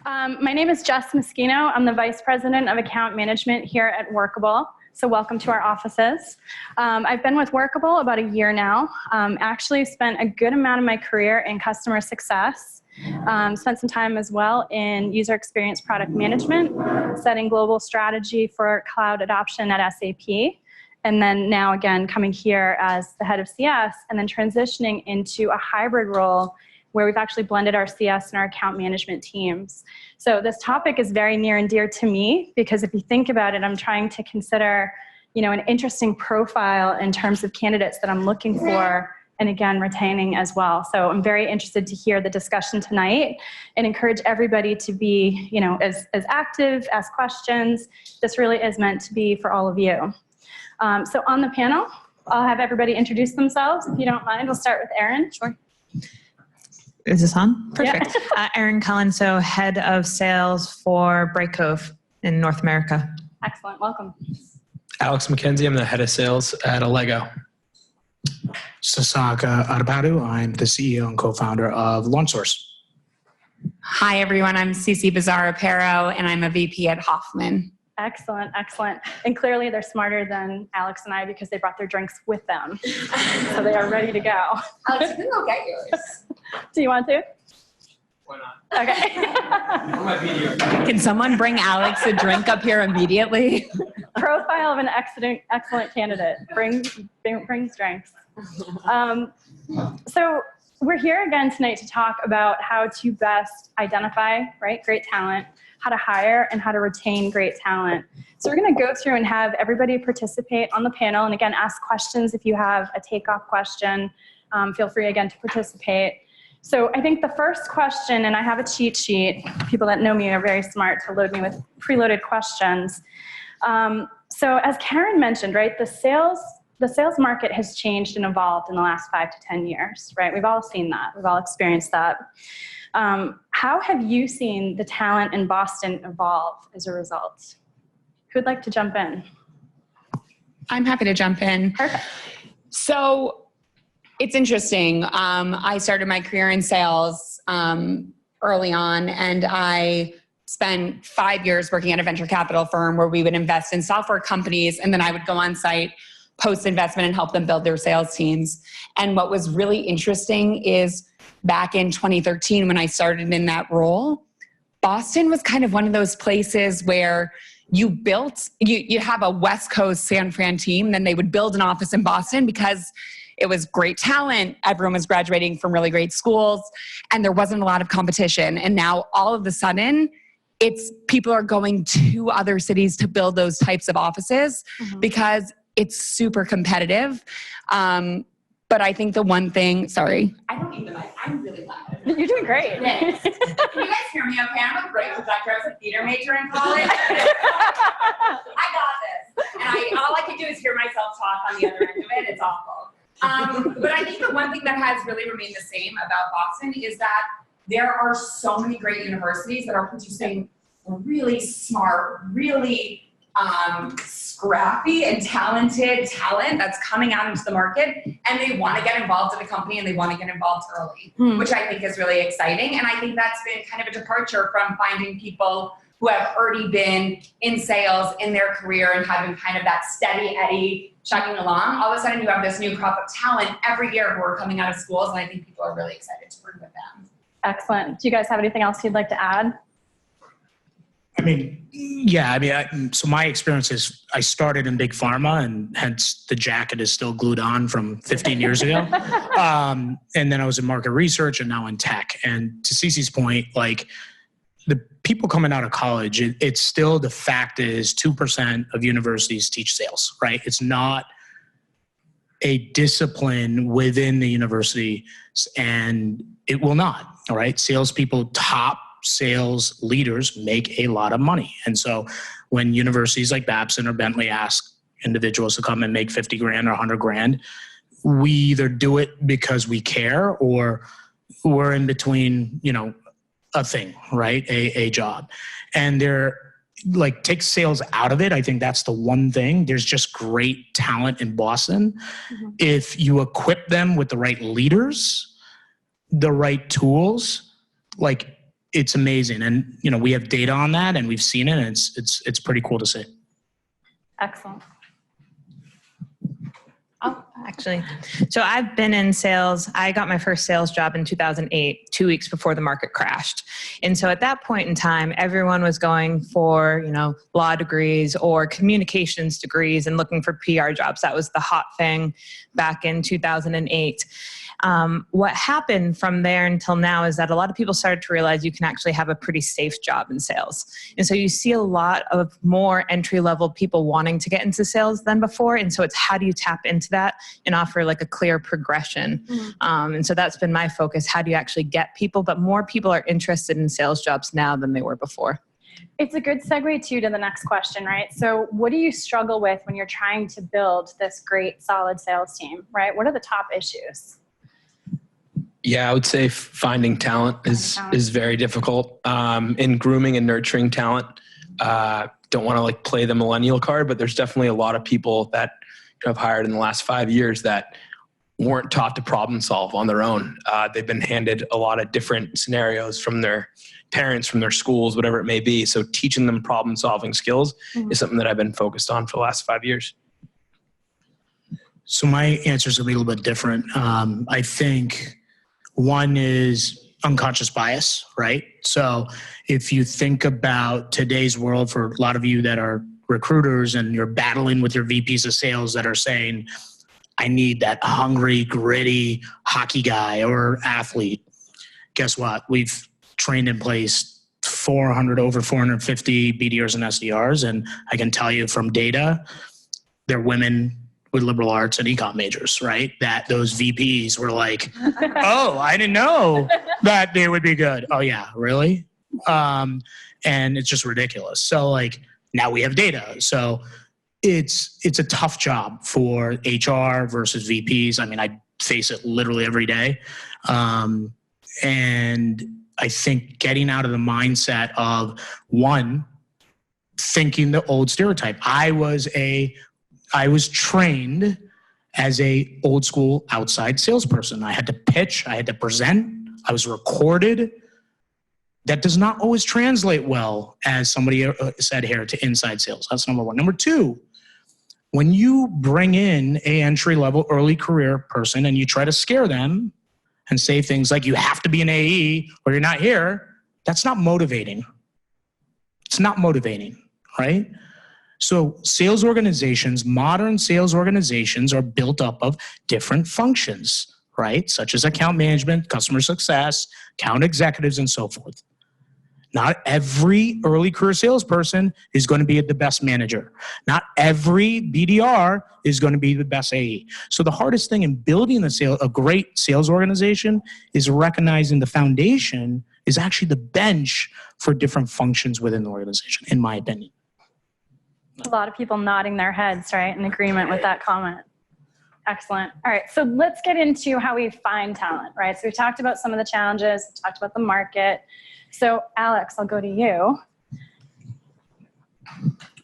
My name is Jess Meschino. I'm the Vice President of Account Management here at Workable. So welcome to our offices. I've been with Workable about a year now. Actually spent a good amount of my career in customer success. Spent some time as well in user experience product management, setting global strategy for cloud adoption at SAP. And then now again, coming here as the head of CS and then transitioning into a hybrid role where we've actually blended our CS and our account management teams. So this topic is very near and dear to me because if you think about it, I'm trying to consider, an interesting profile in terms of candidates that I'm looking for and again, retaining as well. So I'm very interested to hear the discussion tonight and encourage everybody to be, as active, ask questions. This really is meant to be for all of you. So on the panel, I'll have everybody introduce themselves. If you don't mind, we'll start with Erin. Sure. Is this on? Perfect. Yeah. Erin Cullen, so head of sales for Brightcove in North America. Excellent. Welcome. Alex Mackenzie, I'm the head of sales at Allego. Sasanka Atapattu, I'm the CEO and co-founder of LaunchSource. Hi, everyone. I'm Cece Bazar Aparo, and I'm a VP at Hoffman. Excellent, excellent. And clearly they're smarter than Alex and I because they brought their drinks with them. So they are ready to go. Alex, you can go get yours. Do you want to? Why not? Okay. Can someone bring Alex a drink up here immediately? Profile of an excellent candidate. Brings drinks. So we're here again tonight to talk about how to best identify, great talent, how to hire, and how to retain great talent. So we're going to go through and have everybody participate on the panel. And again, ask questions if you have a takeoff question. Feel free again to participate. So I think the first question, and I have a cheat sheet. People that know me are very smart to load me with preloaded questions. So as Karen mentioned, the sales market has changed and evolved in the last 5 to 10 years, We've all seen that. We've all experienced that. How have you seen the talent in Boston evolve as a result? Who'd like to jump in? I'm happy to jump in. Perfect. So it's interesting. I started my career in sales early on, and I spent 5 years working at a venture capital firm where we would invest in software companies, and then I would go on site post-investment and help them build their sales teams. And what was really interesting is back in 2013 when I started in that role, Boston was kind of one of those places where you have a West Coast San Fran team, then they would build an office in Boston because it was great talent. Everyone was graduating from really great schools and there wasn't a lot of competition. And now all of a sudden, people are going to other cities to build those types of offices because it's super competitive. But I think the one thing, sorry. I don't need the mic. I'm really loud. You're doing great. Can you guys hear me okay? I'm a great projector. I was a theater major in college. I got this. And all I can do is hear myself talk on the other end of it. It's awful. But I think the one thing that has really remained the same about Boston is that there are so many great universities that are producing really smart, really scrappy and talented talent that's coming out into the market, and they want to get involved in the company and they want to get involved early, which I think is really exciting. And I think that's been kind of a departure from finding people who have already been in sales in their career and having kind of that steady Eddie chugging along. All of a sudden you have this new crop of talent every year who are coming out of schools, and I think people are really excited to bring with them. Excellent. Do you guys have anything else you'd like to add? So my experience is I started in big pharma, and hence the jacket is still glued on from 15 years ago. And then I was in market research and now in tech. And to Cece's point, the people coming out of college, it's still the fact is 2% of universities teach sales, It's not a discipline within the university, and it will not, all right? Salespeople, top sales leaders make a lot of money. And so when universities like Babson or Bentley ask individuals to come and make 50 grand or 100 grand, we either do it because we care or we're in between, a thing, a job. And take sales out of it. I think that's the one thing. There's just great talent in Boston. Mm-hmm. If you equip them with the right leaders, the right tools, it's amazing. And, you know, we have data on that and we've seen it, and it's pretty cool to see. Excellent. Oh, actually. So I've been in sales. I got my first sales job in 2008, 2 weeks before the market crashed. And so at that point in time, everyone was going for, you know, law degrees or communications degrees and looking for PR jobs. That was the hot thing back in 2008. What happened from there until now is that a lot of people started to realize you can actually have a pretty safe job in sales. And so you see a lot of more entry-level people wanting to get into sales than before. And so it's how do you tap into that and offer like a clear progression? And so that's been my focus. How do you actually get people? But more people are interested in sales jobs now than they were before. It's a good segue too to the next question, right? So what do you struggle with when you're trying to build this great, solid sales team, right? What are the top issues? Yeah, I would say finding talent is very difficult. In grooming and nurturing talent, don't want to like play the millennial card, but there's definitely a lot of people that I've hired in the last 5 years that weren't taught to problem solve on their own. They've been handed a lot of different scenarios from their parents, from their schools, whatever it may be. So teaching them problem solving skills is something that I've been focused on for the last 5 years. So my answer is a little bit different. I think one is unconscious bias, right? So if you think about today's world, for a lot of you that are recruiters and you're battling with your VPs of sales that are saying, I need that hungry, gritty hockey guy or athlete. Guess what? We've trained in place over 450 BDRs and SDRs. And I can tell you from data, they're women with liberal arts and econ majors, right? That those VPs were like, oh, I didn't know that they would be good. Oh yeah, really? And it's just ridiculous. So like now we have data. So it's a tough job for HR versus VPs. I mean, I face it literally every day. And I think getting out of the mindset of one, thinking the old stereotype. I was trained as a old school outside salesperson. I had to pitch, I had to present, I was recorded. That does not always translate well, as somebody said here, to inside sales. That's number one. Number two, when you bring in a entry-level early career person and you try to scare them and say things like you have to be an AE or you're not here, that's not motivating. It's not motivating, right? So sales organizations, modern sales organizations, are built up of different functions, right? Such as account management, customer success, account executives, and so forth. Not every early career salesperson is going to be the best manager. Not every BDR is going to be the best AE. So the hardest thing in building a great sales organization is recognizing the foundation is actually the bench for different functions within the organization, in my opinion. A lot of people nodding their heads, right, in agreement with that comment. Excellent. All right, so let's get into how we find talent, right? So we talked about some of the challenges, we talked about the market. So Alex, I'll go to you.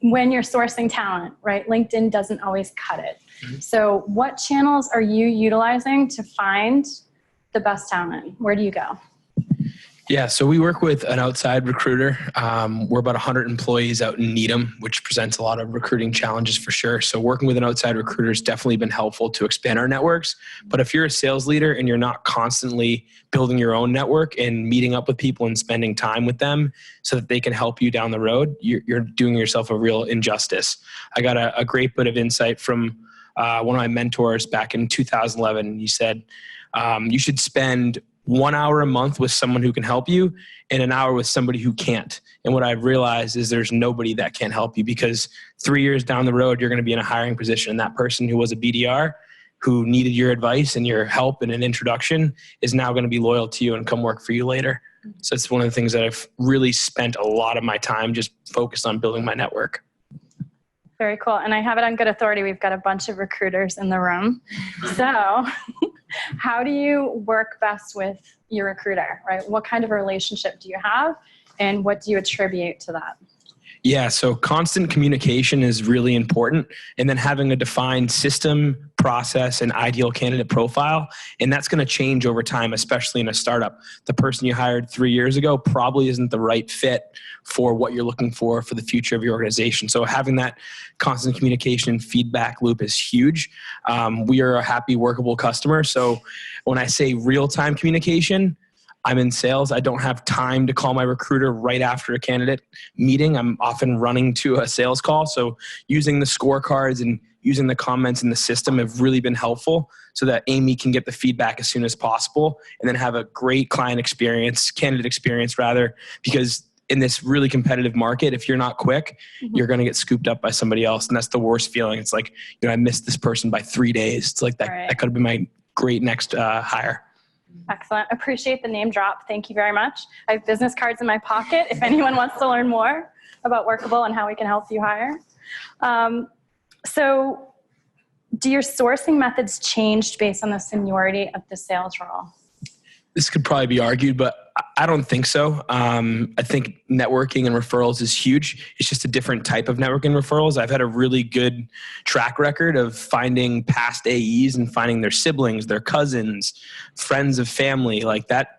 When you're sourcing talent, right, LinkedIn doesn't always cut it. So what channels are you utilizing to find the best talent? Where do you go? Yeah, so we work with an outside recruiter. We're about 100 employees out in Needham, which presents a lot of recruiting challenges for sure. So working with an outside recruiter has definitely been helpful to expand our networks. But if you're a sales leader and you're not constantly building your own network and meeting up with people and spending time with them so that they can help you down the road, you're doing yourself a real injustice. I got a great bit of insight from one of my mentors back in 2011. He said, you should spend 1 hour a month with someone who can help you and an hour with somebody who can't. And what I've realized is there's nobody that can help you, because 3 years down the road, you're going to be in a hiring position. And that person who was a BDR who needed your advice and your help and an introduction is now going to be loyal to you and come work for you later. So it's one of the things that I've really spent a lot of my time just focused on building my network. Very cool. And I have it on good authority. We've got a bunch of recruiters in the room. So how do you work best with your recruiter, right? What kind of a relationship do you have, and what do you attribute to that? Yeah, so constant communication is really important, and then having a defined system, process, and ideal candidate profile, and that's going to change over time, especially in a startup. The person you hired 3 years ago probably isn't the right fit for what you're looking for the future of your organization. So having that constant communication and feedback loop is huge. We are a happy, workable customer, so when I say real-time communication, I'm in sales. I don't have time to call my recruiter right after a candidate meeting. I'm often running to a sales call. So using the scorecards and using the comments in the system have really been helpful so that Amy can get the feedback as soon as possible and then have a great client experience, candidate experience rather, because in this really competitive market, if you're not quick, you're going to get scooped up by somebody else. And that's the worst feeling. It's like, I missed this person by 3 days. It's like that, Right. That could have been my great next hire. Excellent. Appreciate the name drop. Thank you very much. I have business cards in my pocket if anyone wants to learn more about Workable and how we can help you hire. So do your sourcing methods change based on the seniority of the sales role? This could probably be argued, but I don't think so. I think networking and referrals is huge. It's just a different type of networking referrals. I've had a really good track record of finding past AEs and finding their siblings, their cousins, friends of family. Like that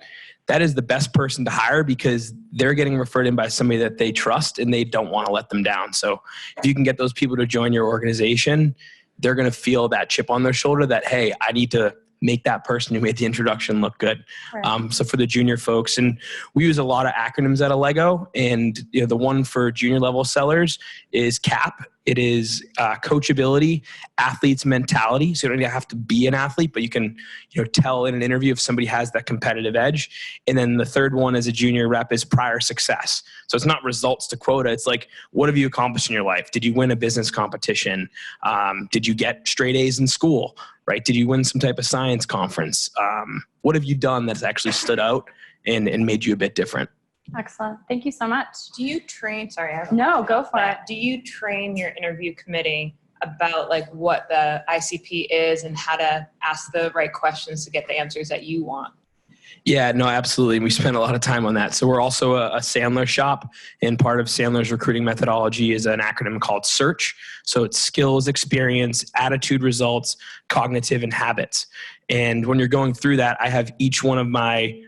is the best person to hire because they're getting referred in by somebody that they trust and they don't want to let them down. So if you can get those people to join your organization, they're going to feel that chip on their shoulder that, hey, I need to make that person who made the introduction look good. Right. So for the junior folks, and we use a lot of acronyms at Allego, and the one for junior level sellers is CAP. It is coachability, athlete's mentality. So you don't have to be an athlete, but you can tell in an interview if somebody has that competitive edge. And then the third one as a junior rep is prior success. So it's not results to quota. It's like, what have you accomplished in your life? Did you win a business competition? Did you get straight A's in school? Right? Did you win some type of science conference? What have you done that's actually stood out and made you a bit different? Excellent. Thank you so much. Do you train, No, go for it. Do you train your interview committee about like what the ICP is and how to ask the right questions to get the answers that you want? Yeah, no, absolutely. We spend a lot of time on that. So we're also a Sandler shop, and part of Sandler's recruiting methodology is an acronym called SEARCH. So it's skills, experience, attitude, results, cognitive, and habits. And when you're going through that, I have each one of my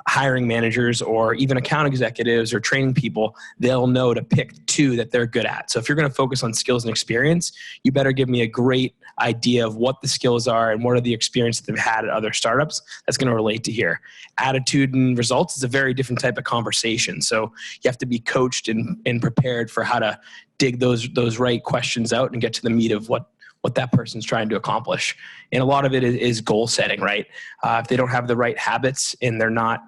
hiring managers or even account executives or training people, they'll know to pick 2 that they're good at. So if you're going to focus on skills and experience, you better give me a great idea of what the skills are and what are the experience that they've had at other startups that's going to relate to here. Attitude and results is a very different type of conversation. So you have to be coached and prepared for how to dig those right questions out and get to the meat of what that person's trying to accomplish. And a lot of it is goal setting, right? If they don't have the right habits and they're not,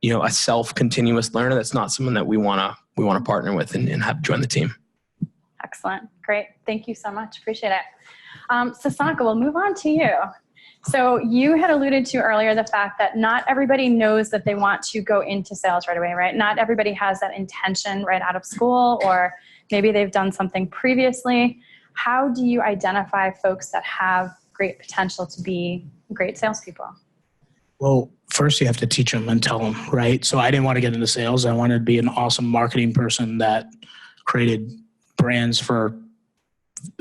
a self-continuous learner, that's not someone that we want to partner with and have join the team. Excellent. Great. Thank you so much. Appreciate it. Sasanka, we'll move on to you. So you had alluded to earlier the fact that not everybody knows that they want to go into sales right away, right? Not everybody has that intention right out of school, or maybe they've done something previously. How do you identify folks that have great potential to be great salespeople? Well, first you have to teach them and tell them, right? So I didn't want to get into sales. I wanted to be an awesome marketing person that created brands for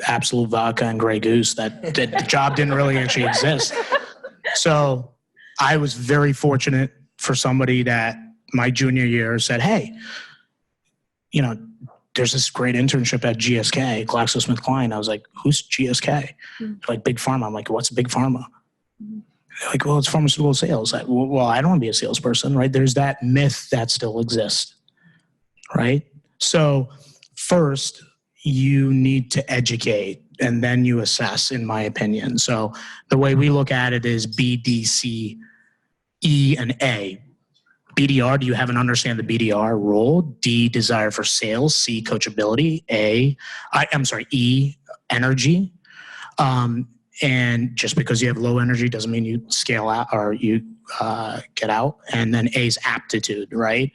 Absolute Vodka and Grey Goose that the job didn't really actually exist. So I was very fortunate for somebody that my junior year said, hey, there's this great internship at GSK, GlaxoSmithKline. I was like, who's GSK? Like Big Pharma. I'm like, what's Big Pharma? They're like, well, it's pharmaceutical sales. Well, I don't want to be a salesperson, right? There's that myth that still exists, right? So first, you need to educate, and then you assess, in my opinion. So the way we look at it is B, D, C, E, and A. BDR, do you have and understand the BDR role? D, desire for sales. C, coachability. E, energy. And just because you have low energy doesn't mean you scale out or you get out. And then A is aptitude, right?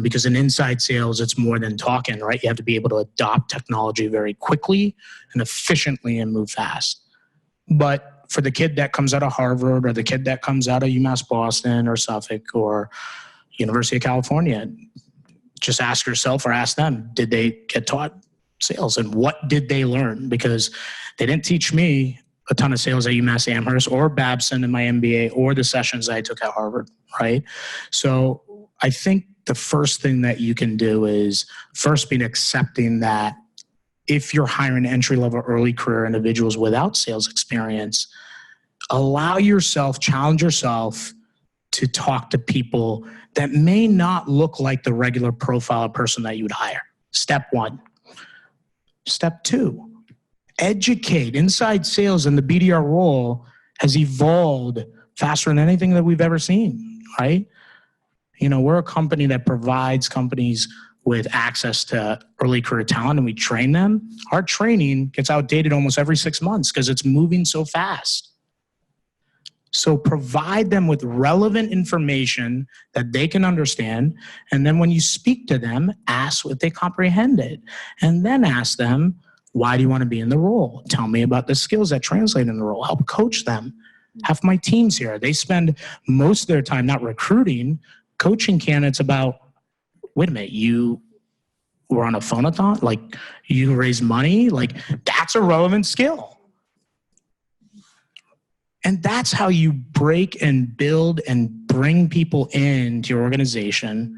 Because in inside sales, it's more than talking, right? You have to be able to adopt technology very quickly and efficiently and move fast. But for the kid that comes out of Harvard or the kid that comes out of UMass Boston or Suffolk or University of California, just ask yourself or ask them, did they get taught sales and what did they learn? Because they didn't teach me a ton of sales at UMass Amherst or Babson in my MBA or the sessions I took at Harvard, right? So I think the first thing that you can do is first be accepting that if you're hiring entry-level early career individuals without sales experience, allow yourself, challenge yourself to talk to people that may not look like the regular profile of person that you would hire. Step one. Step two, educate. Inside sales and the BDR role has evolved faster than anything that we've ever seen, right? You know, we're a company that provides companies with access to early career talent and we train them. Our training gets outdated almost every 6 months because it's moving so fast. So provide them with relevant information that they can understand. And then when you speak to them, ask if they comprehend it. And then ask them, why do you want to be in the role? Tell me about the skills that translate in the role. Help coach them. Have my teams here. They spend most of their time not recruiting, coaching candidates about, wait a minute, you were on a phone-a-thon? Like, you raised money? Like, that's a relevant skill. And that's how you break and build and bring people into your organization.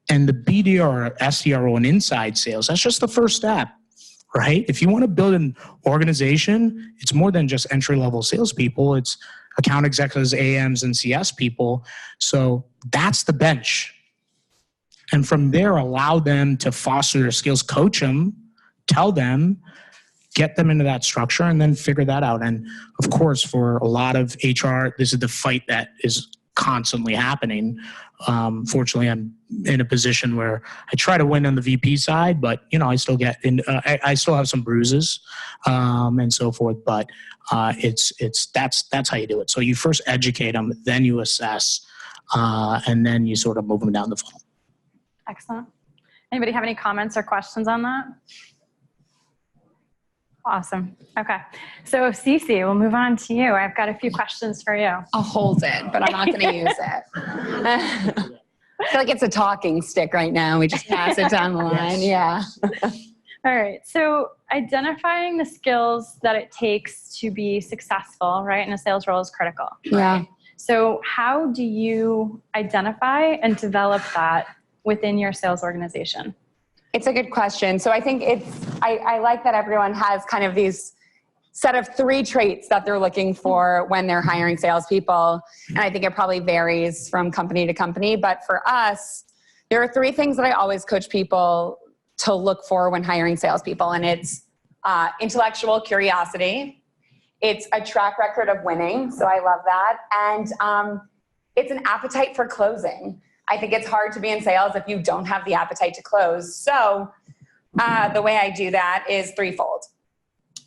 And the BDR, SDR, and inside sales, that's just the first step, right? If you want to build an organization, it's more than just entry-level salespeople. It's account executives, AMs, and CS people. So that's the bench. And from there, allow them to foster their skills, coach them, tell them, get them into that structure, and then figure that out. And of course, for a lot of HR, this is the fight that is constantly happening. Fortunately, I'm in a position where I try to win on the VP side, but you know, I still get in. I still have some bruises and so forth. But that's how you do it. So you first educate them, then you assess, and then you sort of move them down the funnel. Excellent. Anybody have any comments or questions on that? Awesome. Okay. So Cece, we'll move on to you. I've got a few questions for you. I'll hold it, but I'm not going to use it. I feel like it's a talking stick right now. We just pass it down the line. Yes. Yeah. All right. So identifying the skills that it takes to be successful, right, in a sales role is critical. Yeah. Right? So how do you identify and develop that within your sales organization? It's a good question. So I think I like that everyone has kind of these set of 3 traits that they're looking for when they're hiring salespeople. And I think it probably varies from company to company. But for us, there are 3 things that I always coach people to look for when hiring salespeople. And it's intellectual curiosity. It's a track record of winning. So I love that. And it's an appetite for closing. I think it's hard to be in sales if you don't have the appetite to close. So the way I do that is threefold.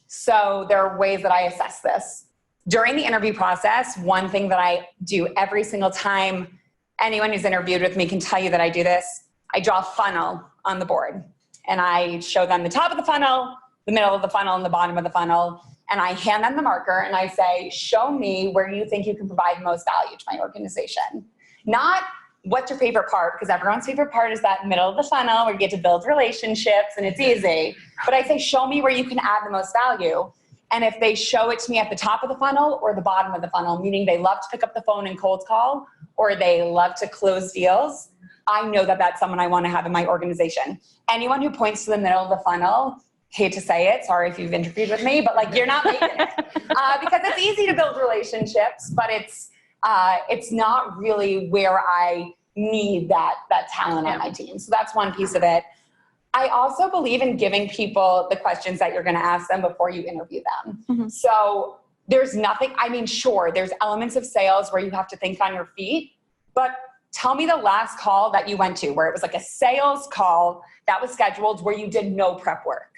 So there are ways that I assess this. During the interview process, one thing that I do every single time, anyone who's interviewed with me can tell you that I do this, I draw a funnel on the board. And I show them the top of the funnel, the middle of the funnel, and the bottom of the funnel. And I hand them the marker and I say, show me where you think you can provide most value to my organization. Not what's your favorite part? Because everyone's favorite part is that middle of the funnel where you get to build relationships and it's easy. But I say, show me where you can add the most value. And if they show it to me at the top of the funnel or the bottom of the funnel, meaning they love to pick up the phone and cold call, or they love to close deals, I know that that's someone I want to have in my organization. Anyone who points to the middle of the funnel, hate to say it, sorry if you've interviewed with me, but like you're not making it. Because it's easy to build relationships, but it's not really where I need that talent on my team. So that's one piece of it. I also believe in giving people the questions that you're going to ask them before you interview them. Mm-hmm. So there's nothing, I mean, sure, there's elements of sales where you have to think on your feet, but tell me the last call that you went to where it was like a sales call that was scheduled where you did no prep work.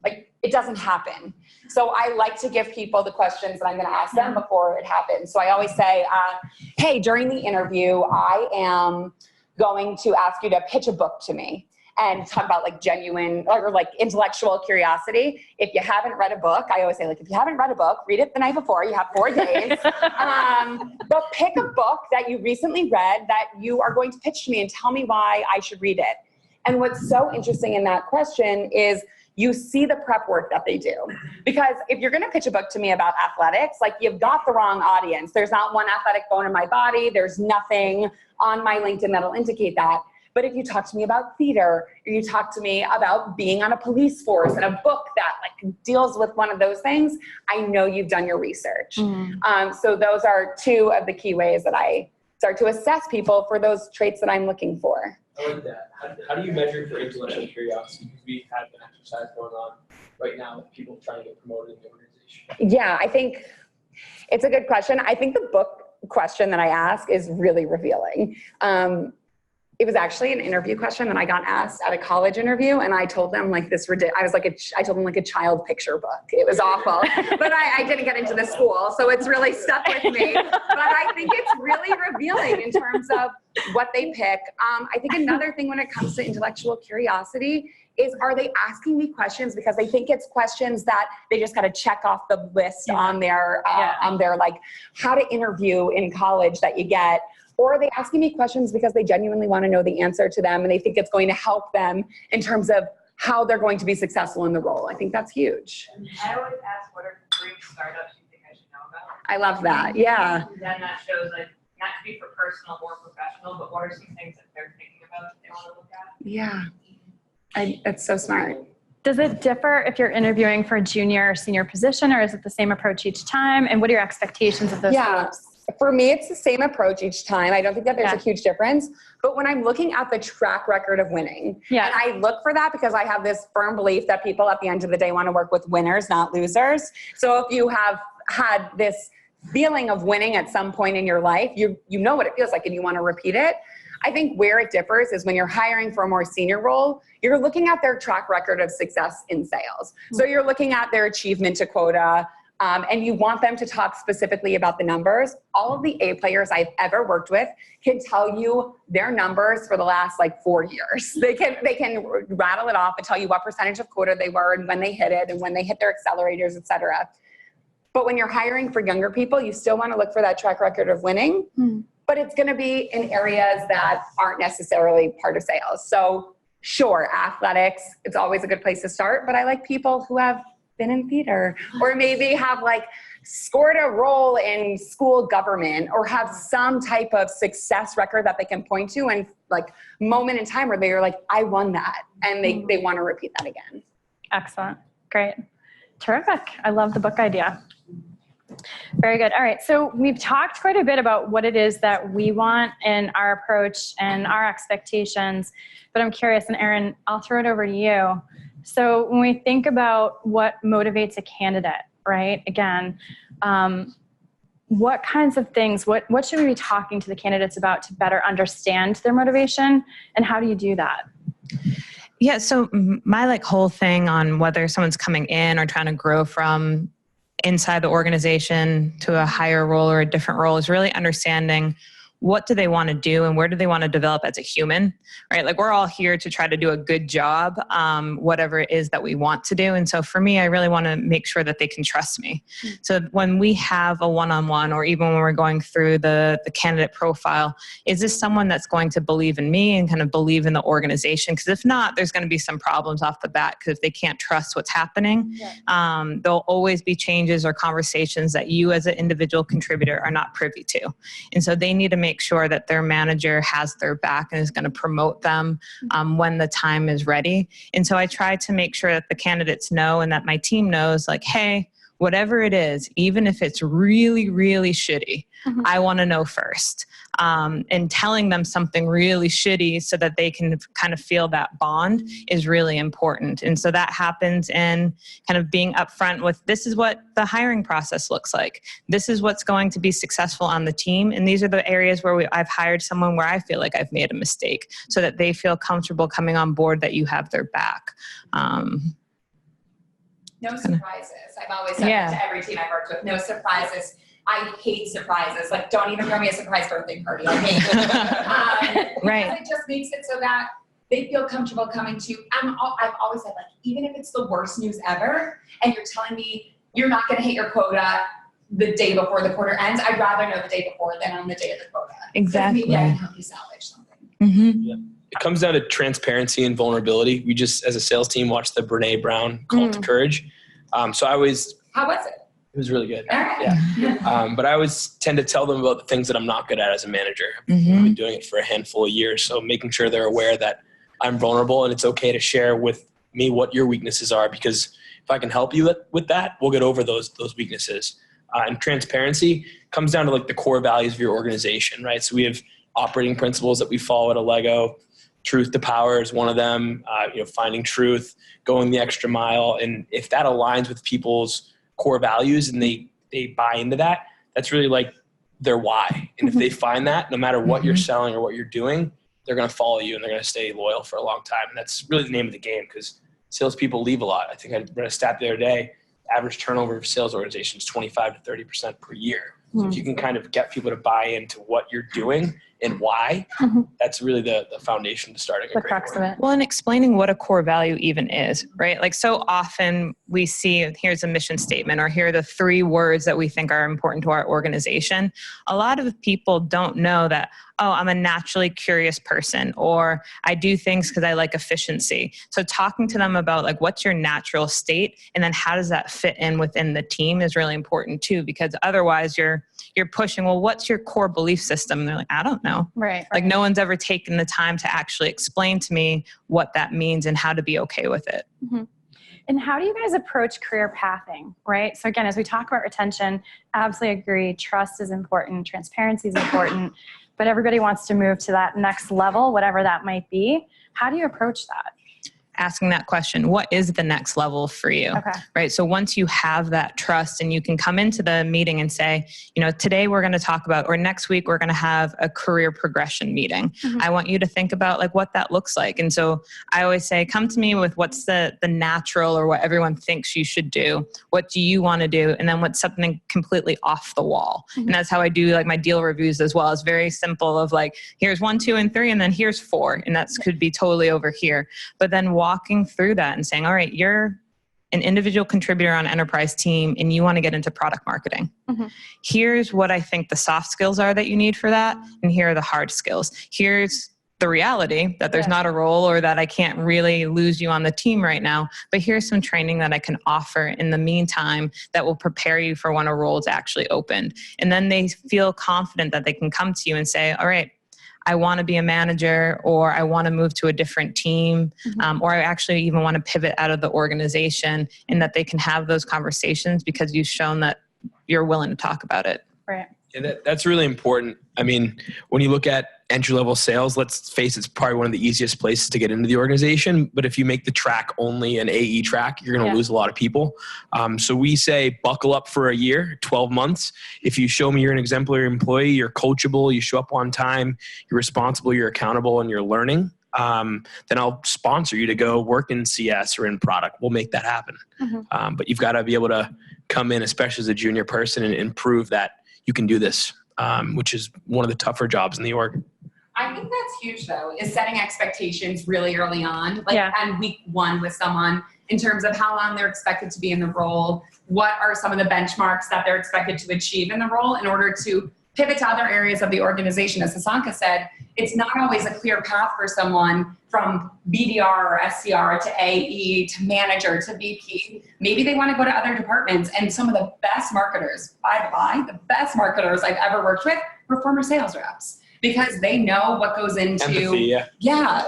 Like, it doesn't happen. So I like to give people the questions that I'm going to ask them before it happens. So I always say, hey, during the interview, I am going to ask you to pitch a book to me and talk about like genuine or like intellectual curiosity. If you haven't read a book, I always say, like, if you haven't read a book, read it the night before. You have 4 days. But pick a book that you recently read that you are going to pitch to me and tell me why I should read it. And what's so interesting in that question is you see the prep work that they do. Because if you're going to pitch a book to me about athletics, like, you've got the wrong audience. There's not one athletic bone in my body. There's nothing on my LinkedIn that'll indicate that. But if you talk to me about theater, or you talk to me about being on a police force and a book that like deals with one of those things, I know you've done your research. So those are two of the key ways that I start to assess people for those traits that I'm looking for. I like that. How do you measure for intellectual curiosity? Because we have an exercise going on right now with people trying to get promoted in the organization. Yeah, I think it's a good question. I think the book question that I ask is really revealing. It was actually an interview question that I got asked at a college interview, and I told them like this ridiculous. I told them like a child picture book. It was awful, but I didn't get into the school, so it's really stuck with me. But I think it's really revealing in terms of what they pick. I think another thing when it comes to intellectual curiosity is, are they asking me questions because they think it's questions that they just got to check off the list on their like how to interview in college that you get. Or are they asking me questions because they genuinely want to know the answer to them and they think it's going to help them in terms of how they're going to be successful in the role? I think that's huge. I always ask, what are 3 startups you think I should know about? I love that. Yeah. And then that shows, like, not to be for personal or professional, but what are some things that they're thinking about that they want to look at? Yeah. That's so smart. Does it differ if you're interviewing for a junior or senior position, or is it the same approach each time? And what are your expectations of those groups? For me, it's the same approach each time. I don't think that there's a huge difference. But when I'm looking at the track record of winning, and I look for that because I have this firm belief that people at the end of the day want to work with winners, not losers. So if you have had this feeling of winning at some point in your life, you know what it feels like and you want to repeat it. I think where it differs is when you're hiring for a more senior role, you're looking at their track record of success in sales. So you're looking at their achievement to quota, and you want them to talk specifically about the numbers. All of the A players I've ever worked with can tell you their numbers for the last like 4 years. They can rattle it off and tell you what percentage of quota they were and when they hit it and when they hit their accelerators, et cetera. But when you're hiring for younger people, you still want to look for that track record of winning, but it's going to be in areas that aren't necessarily part of sales. So sure, athletics, it's always a good place to start, but I like people who have been in theater, or maybe have like scored a role in school government, or have some type of success record that they can point to and like moment in time where they're like, I won that, and they want to repeat that again. Excellent. Great. Terrific. I love the book idea. Very good. All right. So we've talked quite a bit about what it is that we want in our approach and our expectations, but I'm curious, and Erin, I'll throw it over to you. So when we think about what motivates a candidate, right? Again, what kinds of things, what should we be talking to the candidates about to better understand their motivation, and how do you do that? Yeah, so my like whole thing on whether someone's coming in or trying to grow from inside the organization to a higher role or a different role is really understanding what do they want to do and where do they want to develop as a human, right? Like, we're all here to try to do a good job, whatever it is that we want to do. And so for me, I really want to make sure that they can trust me. So when we have a one-on-one, or even when we're going through the candidate profile, is this someone that's going to believe in me and kind of believe in the organization? Because if not, there's going to be some problems off the bat, because if they can't trust what's happening, there'll always be changes or conversations that you as an individual contributor are not privy to. And so they need to make sure that their manager has their back and is going to promote them when the time is ready. And so I try to make sure that the candidates know and that my team knows, like, hey, whatever it is, even if it's really, really shitty, I want to know first. And telling them something really shitty so that they can kind of feel that bond is really important. And so that happens in kind of being upfront with, this is what the hiring process looks like. This is what's going to be successful on the team. And these are the areas where I've hired someone where I feel like I've made a mistake, so that they feel comfortable coming on board, that you have their back. No surprises. I've always said that to every team I've worked with. No surprises. I hate surprises. Like, don't even throw me a surprise birthday party. I hate it. Right. Because it just makes it so that they feel comfortable coming to. I've always said, like, even if it's the worst news ever, and you're telling me you're not going to hit your quota the day before the quarter ends, I'd rather know the day before than on the day of the quota. Exactly. Maybe I can help you salvage something. Mm-hmm. It comes down to transparency and vulnerability. We just, as a sales team, watched the Brene Brown Call to Courage. So I always... How was it? It was really good. Yeah. But I always tend to tell them about the things that I'm not good at as a manager. I've been doing it for a handful of years. So making sure they're aware that I'm vulnerable and it's okay to share with me what your weaknesses are, because if I can help you with that, we'll get over those weaknesses. And transparency comes down to like the core values of your organization, right? So we have operating principles that we follow at Allego. Truth to power is one of them. Finding truth, going the extra mile. And if that aligns with people's core values and they buy into that, that's really like their why. And if they find that, no matter what you're selling or what you're doing, they're going to follow you and they're going to stay loyal for a long time. And that's really the name of the game, because salespeople leave a lot. I think I read a stat the other day, average turnover of sales organizations, 25 to 30% per year. So if you can kind of get people to buy into what you're doing and why, that's really the foundation to starting a The great crux of it. Well, and explaining what a core value even is, right? Like so often we see, here's a mission statement, or here are the 3 words that we think are important to our organization. A lot of people don't know that, oh, I'm a naturally curious person, or I do things because I like efficiency. So talking to them about like, what's your natural state? And then how does that fit in within the team is really important too, because otherwise you're pushing, well, what's your core belief system? And they're like, I don't know. Right. Like no one's ever taken the time to actually explain to me what that means and how to be okay with it. And how do you guys approach career pathing, right? So again, as we talk about retention, absolutely agree, trust is important, transparency is important, but everybody wants to move to that next level, whatever that might be. How do you approach that? Asking that question, what is the next level for you? Okay. Right. So once you have that trust and you can come into the meeting and say, today we're going to talk about, or next week we're going to have a career progression meeting. I want you to think about like what that looks like. And so I always say, come to me with what's the natural or what everyone thinks you should do. What do you want to do? And then what's something completely off the wall. And that's how I do like my deal reviews as well. It's very simple of like, here's 1, 2, and 3, and then here's 4. And that could be totally over here. But then walking through that and saying, all right, you're an individual contributor on an enterprise team and you want to get into product marketing. Here's what I think the soft skills are that you need for that. And here are the hard skills. Here's the reality that there's not a role or that I can't really lose you on the team right now, but here's some training that I can offer in the meantime that will prepare you for when a role is actually opened. And then they feel confident that they can come to you and say, all right, I want to be a manager, or I want to move to a different team, or I actually even want to pivot out of the organization, and that they can have those conversations because you've shown that you're willing to talk about it. Right. Yeah, that's really important. I mean, when you look at entry-level sales, let's face it, it's probably one of the easiest places to get into the organization. But if you make the track only an AE track, you're going to lose a lot of people. So we say buckle up for a year, 12 months. If you show me you're an exemplary employee, you're coachable, you show up on time, you're responsible, you're accountable, and you're learning, then I'll sponsor you to go work in CS or in product. We'll make that happen. But you've got to be able to come in, especially as a junior person, and prove that you can do this, which is one of the tougher jobs in the org. I think that's huge though, is setting expectations really early on, on week 1 with someone in terms of how long they're expected to be in the role. What are some of the benchmarks that they're expected to achieve in the role in order to pivot to other areas of the organization. As Sasanka said, it's not always a clear path for someone from BDR or SDR to AE to manager to VP. Maybe they want to go to other departments, and some of the best marketers, by the by, the best marketers I've ever worked with were former sales reps, because they know what goes into empathy,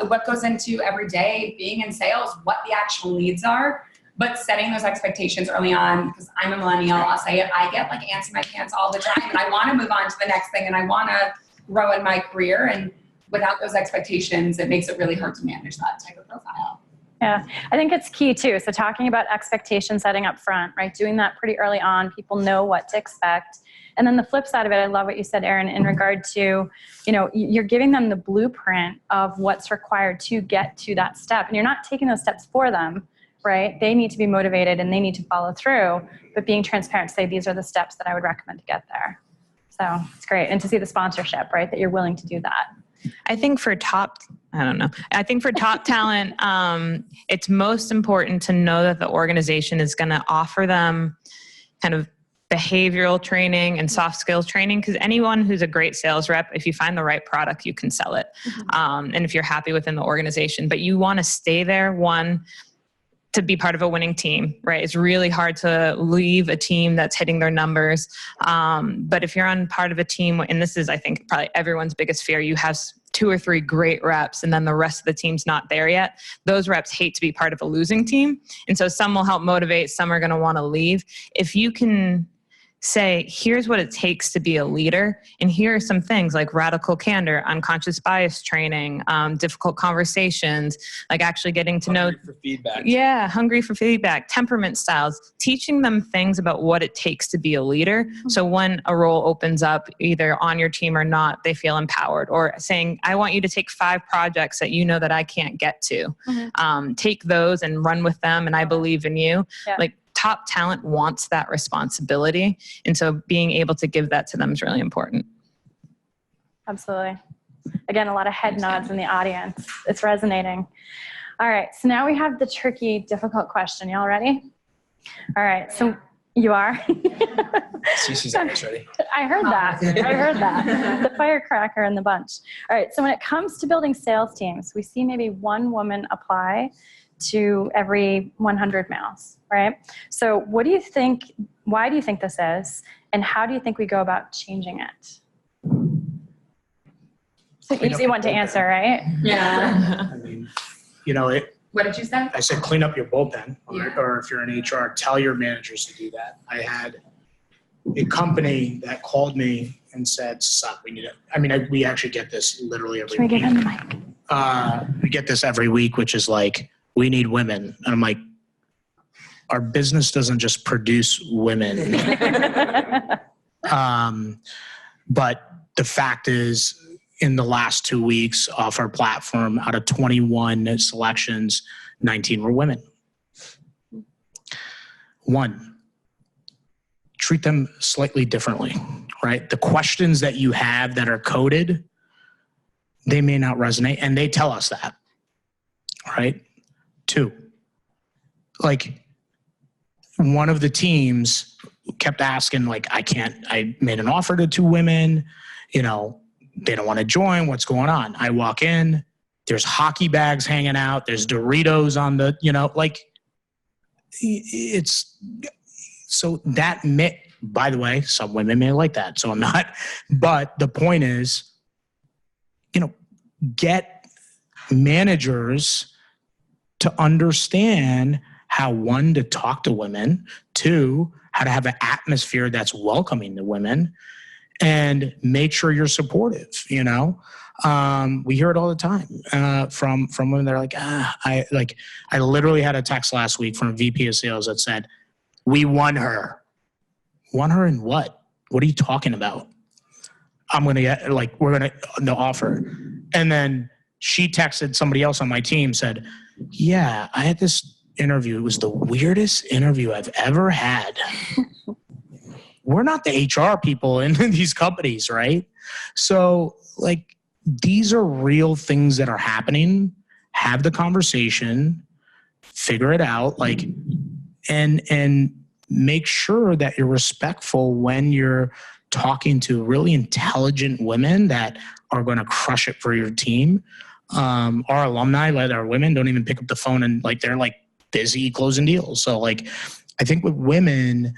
what goes into every day being in sales, what the actual needs are. But setting those expectations early on, because I'm a millennial, I'll say it, I get like ants in my pants all the time, and I want to move on to the next thing, and I want to grow in my career. And without those expectations, it makes it really hard to manage that type of profile. Yeah, I think it's key too. So talking about expectation setting up front, right? Doing that pretty early on, people know what to expect. And then the flip side of it, I love what you said, Erin, in regard to, you're giving them the blueprint of what's required to get to that step. And you're not taking those steps for them, right? They need to be motivated and they need to follow through, but being transparent to say, these are the steps that I would recommend to get there. So it's great. And to see the sponsorship, right? That you're willing to do that. I think for top talent, it's most important to know that the organization is going to offer them kind of behavioral training and soft skills training, because anyone who's a great sales rep, if you find the right product, you can sell it. And if you're happy within the organization, but you want to stay there, one, to be part of a winning team, right? It's really hard to leave a team that's hitting their numbers. But if you're on part of a team, and this is, I think, probably everyone's biggest fear, you have 2 or 3 great reps and then the rest of the team's not there yet. Those reps hate to be part of a losing team. And so some will help motivate, some are going to want to leave. If you can say, here's what it takes to be a leader, and here are some things like radical candor, unconscious bias training, difficult conversations, like actually getting to know for feedback. Yeah, hungry for feedback, temperament styles, teaching them things about what it takes to be a leader. So when a role opens up, either on your team or not, they feel empowered. Or saying, I want you to take 5 projects that you know that I can't get to. Take those and run with them, and I believe in you. Yeah. Like, top talent wants that responsibility. And so being able to give that to them is really important. Absolutely. Again, a lot of head nods in the audience. It's resonating. All right. So now we have the tricky, difficult question. Y'all ready? All right. So you are? Cece's always ready. I heard that. I heard that. The firecracker in the bunch. All right. So when it comes to building sales teams, we see maybe one woman apply to every 100 males, right? So what do you think, why do you think this is, and how do you think we go about changing it? It's an easy one to answer, right? Yeah. I mean, you know, What did you say? I said clean up your bullpen, Yeah. or if you're in HR, tell your managers to do that. I had a company that called me and said, "Suck, we need it." I mean, we actually get this literally every Can we week. give him the mic? We get this every week, which is like, we need women. And I'm like, our business doesn't just produce women. But the fact is, in the last 2 weeks off our platform, out of 21 selections, 19 were women. 1, treat them slightly differently, right? The questions that you have that are coded, they may not resonate, and they tell us that, right? 2, like, one of the teams kept asking, like, I made an offer to 2 women, you know, they don't want to join. What's going on? I walk in, there's hockey bags hanging out. There's Doritos on the, you know, like, it's, so that may, by the way, some women may like that. So I'm not, but the point is, you know, get managers to understand how, 1, to talk to women, 2, how to have an atmosphere that's welcoming to women, and make sure you're supportive. You know, we hear it all the time from women that are like, I literally had a text last week from a VP of sales that said, "We won her." Won her in what? What are you talking about? I'm going to get, like, we're going to offer. And then she texted somebody else on my team, said, "Yeah, I had this interview. It was the weirdest interview I've ever had." We're not the HR people in these companies, right? So, like, these are real things that are happening. Have the conversation, figure it out, like, and make sure that you're respectful when you're talking to really intelligent women that are going to crush it for your team. Our alumni, like, our women, don't even pick up the phone, and, like, they're, like, busy closing deals. So, like, I think with women,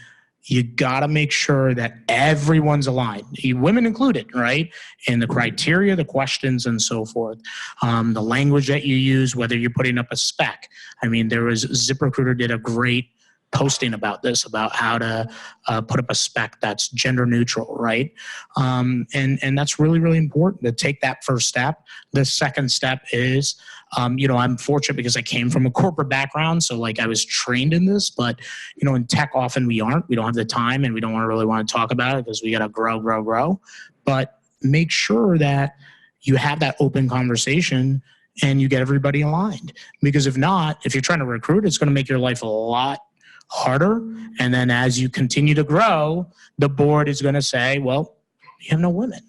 you got to make sure that everyone's aligned, women included, right? And the criteria, the questions, and so forth. The language that you use, whether you're putting up a spec. I mean, there was, ZipRecruiter did a great posting about this, about how to put up a spec that's gender neutral, right? And that's really, really important to take that first step. The second step is, you know, I'm fortunate because I came from a corporate background. So, like, I was trained in this, but, you know, in tech, often we aren't. We don't have the time, and we don't really want to talk about it because we got to grow. But make sure that you have that open conversation and you get everybody aligned. Because if not, if you're trying to recruit, it's going to make your life a lot harder. And then as you continue to grow, the board is going to say, well, you have no women,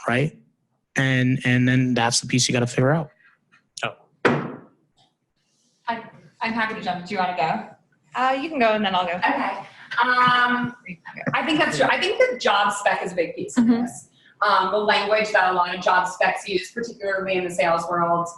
right? And then that's the piece you got to figure out. I'm happy to jump. Do you want to go? You can go and then I'll go. Okay. I think that's true. I think the job spec is a big piece of this. The language that a lot of job specs use, particularly in the sales world,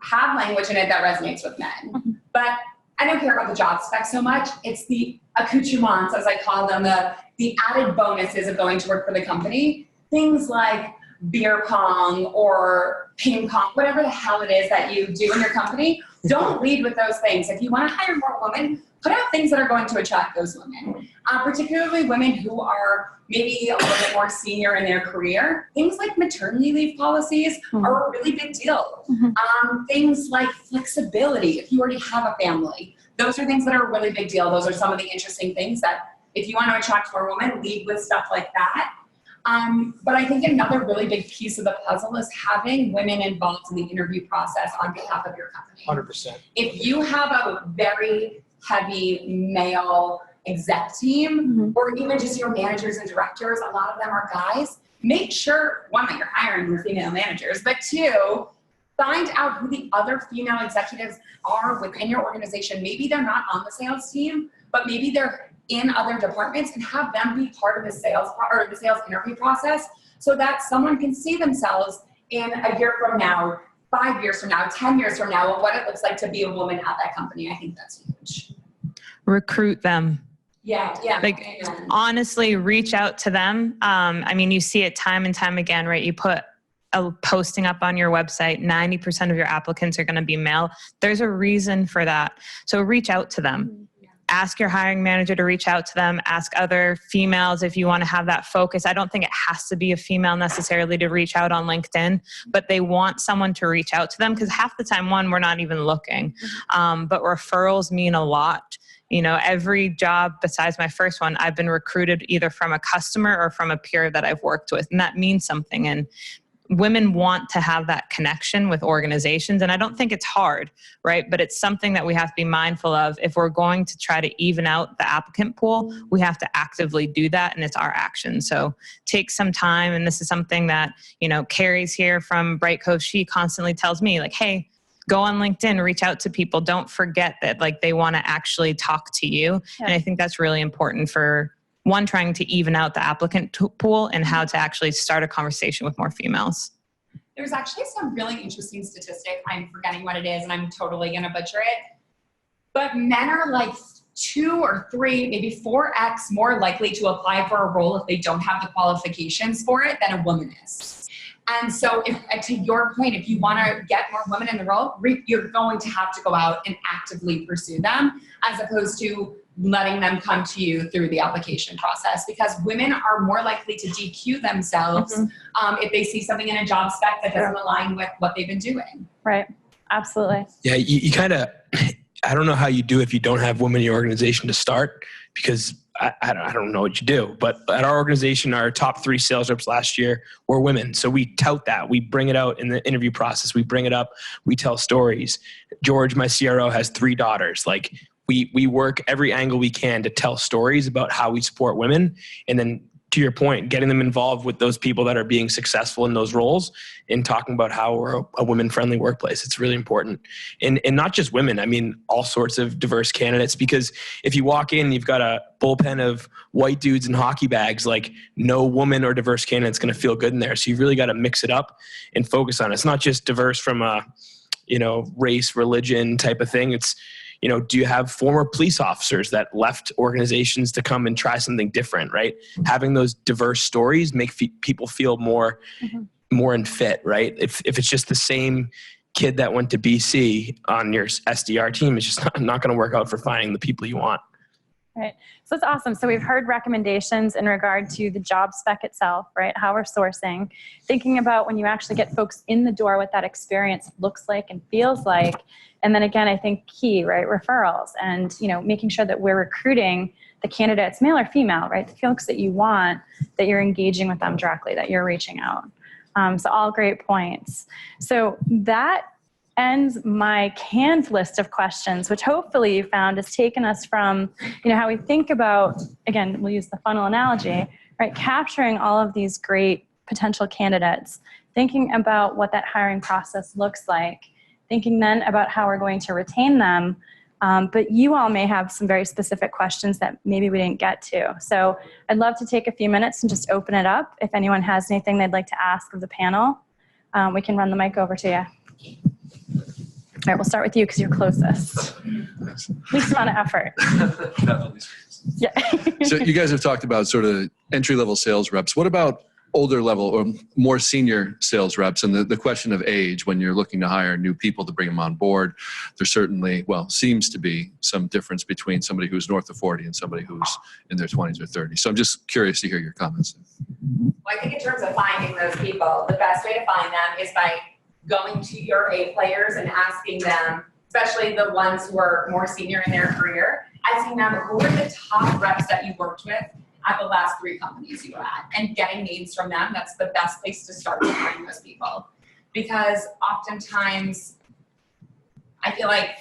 have language in it that resonates with men. But I don't care about the job spec so much. It's the accoutrements, as I call them, the added bonuses of going to work for the company. Things like beer pong or ping pong, whatever the hell it is that you do in your company. Don't lead with those things. If you want to hire more women, put out things that are going to attract those women, particularly women who are maybe a little bit more senior in their career. Things like maternity leave policies are a really big deal. Things like flexibility, if you already have a family, those are things that are a really big deal. Those are some of the interesting things that if you want to attract more women, lead with stuff like that. But I think another really big piece of the puzzle is having women involved in the interview process on behalf of your company. 100%. If you have a very heavy male exec team, or even just your managers and directors, a lot of them are guys, make sure, one, that you're hiring more female managers, but two, find out who the other female executives are within your organization. Maybe they're not on the sales team, but maybe they're in other departments, and have them be part of the sales interview process so that someone can see themselves in a year from now, 5 years from now, 10 years from now, and what it looks like to be a woman at that company. I think that's huge. Recruit them. Yeah. Like, honestly, reach out to them. I mean, you see it time and time again, right? You put a posting up on your website, 90% of your applicants are going to be male. There's a reason for that. So reach out to them. Ask your hiring manager to reach out to them. Ask other females if you want to have that focus. I don't think it has to be a female necessarily to reach out on LinkedIn, but they want someone to reach out to them because half the time, one, we're not even looking. But referrals mean a lot. You know, every job besides my first one, I've been recruited either from a customer or from a peer that I've worked with, and that means something. And women want to have that connection with organizations, and I don't think it's hard, right? But it's something that we have to be mindful of. If we're going to try to even out the applicant pool, we have to actively do that, and it's our action. So take some time, and this is something that, you know, Carrie's here from Brightcove. She constantly tells me, like, hey, go on LinkedIn, reach out to people. Don't forget that, like, they want to actually talk to you. Yeah. And I think that's really important for one, trying to even out the applicant pool and how to actually start a conversation with more females. There's actually some really interesting statistic. I'm forgetting what it is, and I'm totally going to butcher it. But men are like 2 or 3, maybe 4x more likely to apply for a role if they don't have the qualifications for it than a woman is. And so to your point, if you want to get more women in the role, you're going to have to go out and actively pursue them, as opposed to letting them come to you through the application process, because women are more likely to DQ themselves if they see something in a job spec that doesn't align with what they've been doing. Right. Absolutely. Yeah. You kind of, I don't know how you do if you don't have women in your organization to start, because I don't know what you do, but at our organization, our top 3 sales reps last year were women. So we tout that. We bring it out in the interview process. We bring it up. We tell stories. George, my CRO, has 3 daughters. Like, we work every angle we can to tell stories about how we support women. And then, to your point, getting them involved with those people that are being successful in those roles and talking about how we're a women-friendly workplace. It's really important. And not just women, I mean, all sorts of diverse candidates, because if you walk in, you've got a bullpen of white dudes in hockey bags, like, no woman or diverse candidate's going to feel good in there. So you've really got to mix it up and focus on it. It's not just diverse from a, race, religion type of thing. It's, do you have former police officers that left organizations to come and try something different, right? Having those diverse stories make people feel more in fit, right? If it's just the same kid that went to BC on your SDR team, it's just not going to work out for finding the people you want. Right. So it's awesome. So we've heard recommendations in regard to the job spec itself, right? How we're sourcing, thinking about when you actually get folks in the door, what that experience looks like and feels like. And then again, I think key, right? Referrals and, making sure that we're recruiting the candidates, male or female, right? The folks that you want, that you're engaging with them directly, that you're reaching out. So all great points. So that ends my canned list of questions, which hopefully you found has taken us from, how we think about, again, we'll use the funnel analogy, right? Capturing all of these great potential candidates, thinking about what that hiring process looks like, thinking then about how we're going to retain them, But you all may have some very specific questions that maybe we didn't get to. So I'd love to take a few minutes and just open it up. If anyone has anything they'd like to ask of the panel, we can run the mic over to you. All right, we'll start with you because you're closest. Least amount of effort. Yeah. So you guys have talked about sort of entry-level sales reps. What about older level or more senior sales reps? And the question of age, when you're looking to hire new people to bring them on board, there certainly, seems to be some difference between somebody who's north of 40 and somebody who's in their 20s or 30s. So I'm just curious to hear your comments. Well, I think in terms of finding those people, the best way to find them is by going to your A players and asking them, especially the ones who are more senior in their career, asking them who are the top reps that you worked with at the last 3 companies you were at, and getting names from them. That's the best place to start to find those people. Because oftentimes, I feel like,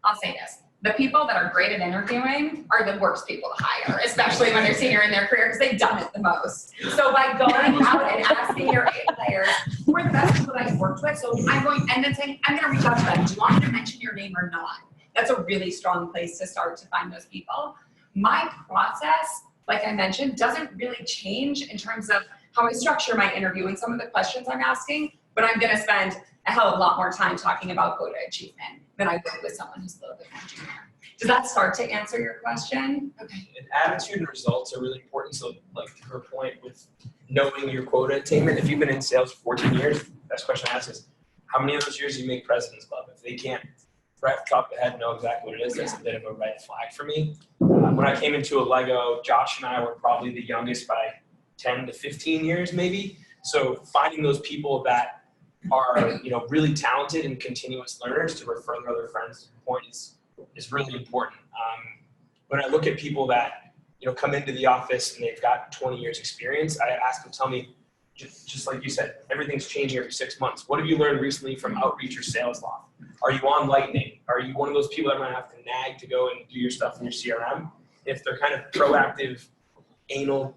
I'll say this, the people that are great at interviewing are the worst people to hire, especially when they're senior in their career because they've done it the most. So by going out and asking your A players, who are the best people that you've worked with? So I'm going, and then saying, I'm gonna reach out to them. Do you want me to mention your name or not? That's a really strong place to start to find those people. My process, like I mentioned, doesn't really change in terms of how I structure my interview and some of the questions I'm asking, but I'm gonna spend a hell of a lot more time talking about quota achievement than I would with someone who's a little bit more junior. Does that start to answer your question? Okay. And attitude and results are really important. So like to her point with knowing your quota attainment, if you've been in sales for 14 years, the best question I ask is, how many of those years do you make President's Club? If they can't right off the top of the head know exactly what it is, that's a bit of a red flag for me. When I came into Allego, Josh and I were probably the youngest by 10 to 15 years maybe. So finding those people that are really talented and continuous learners to refer their other friends to the point is really important. When I look at people that come into the office and they've got 20 years experience, I ask them, tell me, just like you said, everything's changing every 6 months. What have you learned recently from outreach or sales law? Are you on Lightning? Are you one of those people that are going to have to nag to go and do your stuff in your CRM? If they're kind of proactive, anal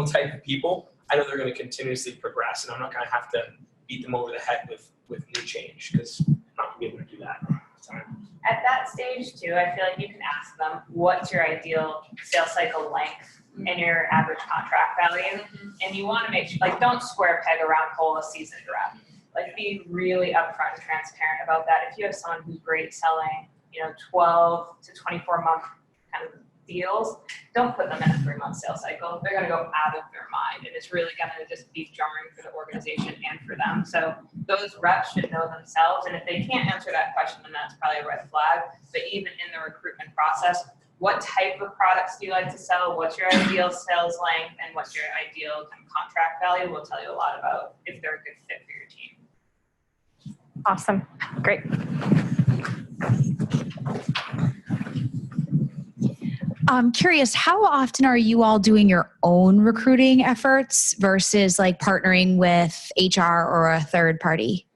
type of people, I know they're going to continuously progress, and I'm not going to have to beat them over the head with new change because I'm not going to be able to do that. At that stage too, I feel like you can ask them, what's your ideal sales cycle length and your average contract value? And you want to make sure, don't square peg around hole a seasoned rep. Be really upfront and transparent about that. If you have someone who's great selling, 12 to 24 month kind of deals, don't put them in a 3-month sales cycle. They're going to go out of their mind, and it's really going to just be jarring for the organization and for them. So those reps should know themselves, and if they can't answer that question, then that's probably a red flag. But even in the recruitment process, what type of products do you like to sell? What's your ideal sales length, and what's your ideal kind of contract value will tell you a lot about if they're a good fit for your team. Awesome. Great. I'm curious, how often are you all doing your own recruiting efforts versus partnering with HR or a third party?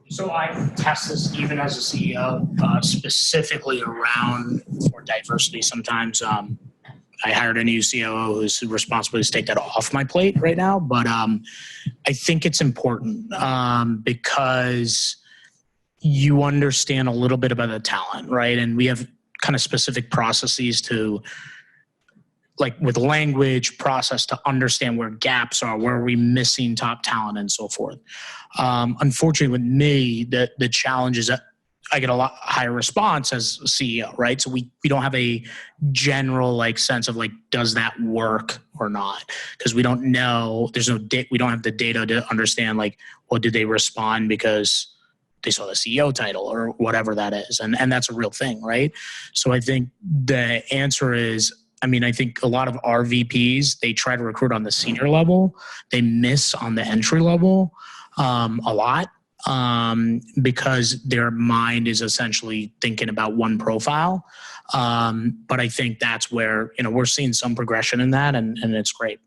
So I test this even as a CEO, specifically around for diversity. Sometimes I hired a new COO whose responsibility is to take that off my plate right now. But I think it's important because you understand a little bit about the talent, right? And we have kind of specific processes to, with language process, to understand where gaps are, where are we missing top talent and so forth. Unfortunately with me, the challenge is that I get a lot higher response as a CEO, right? So we don't have a general sense of does that work or not? Because we don't know, we don't have the data to understand did they respond because they saw the CEO title or whatever that is. And that's a real thing, right? So I think the answer is, I think a lot of our VPs, they try to recruit on the senior level. They miss on the entry level a lot. Because their mind is essentially thinking about one profile. But I think that's where, we're seeing some progression in that and it's great.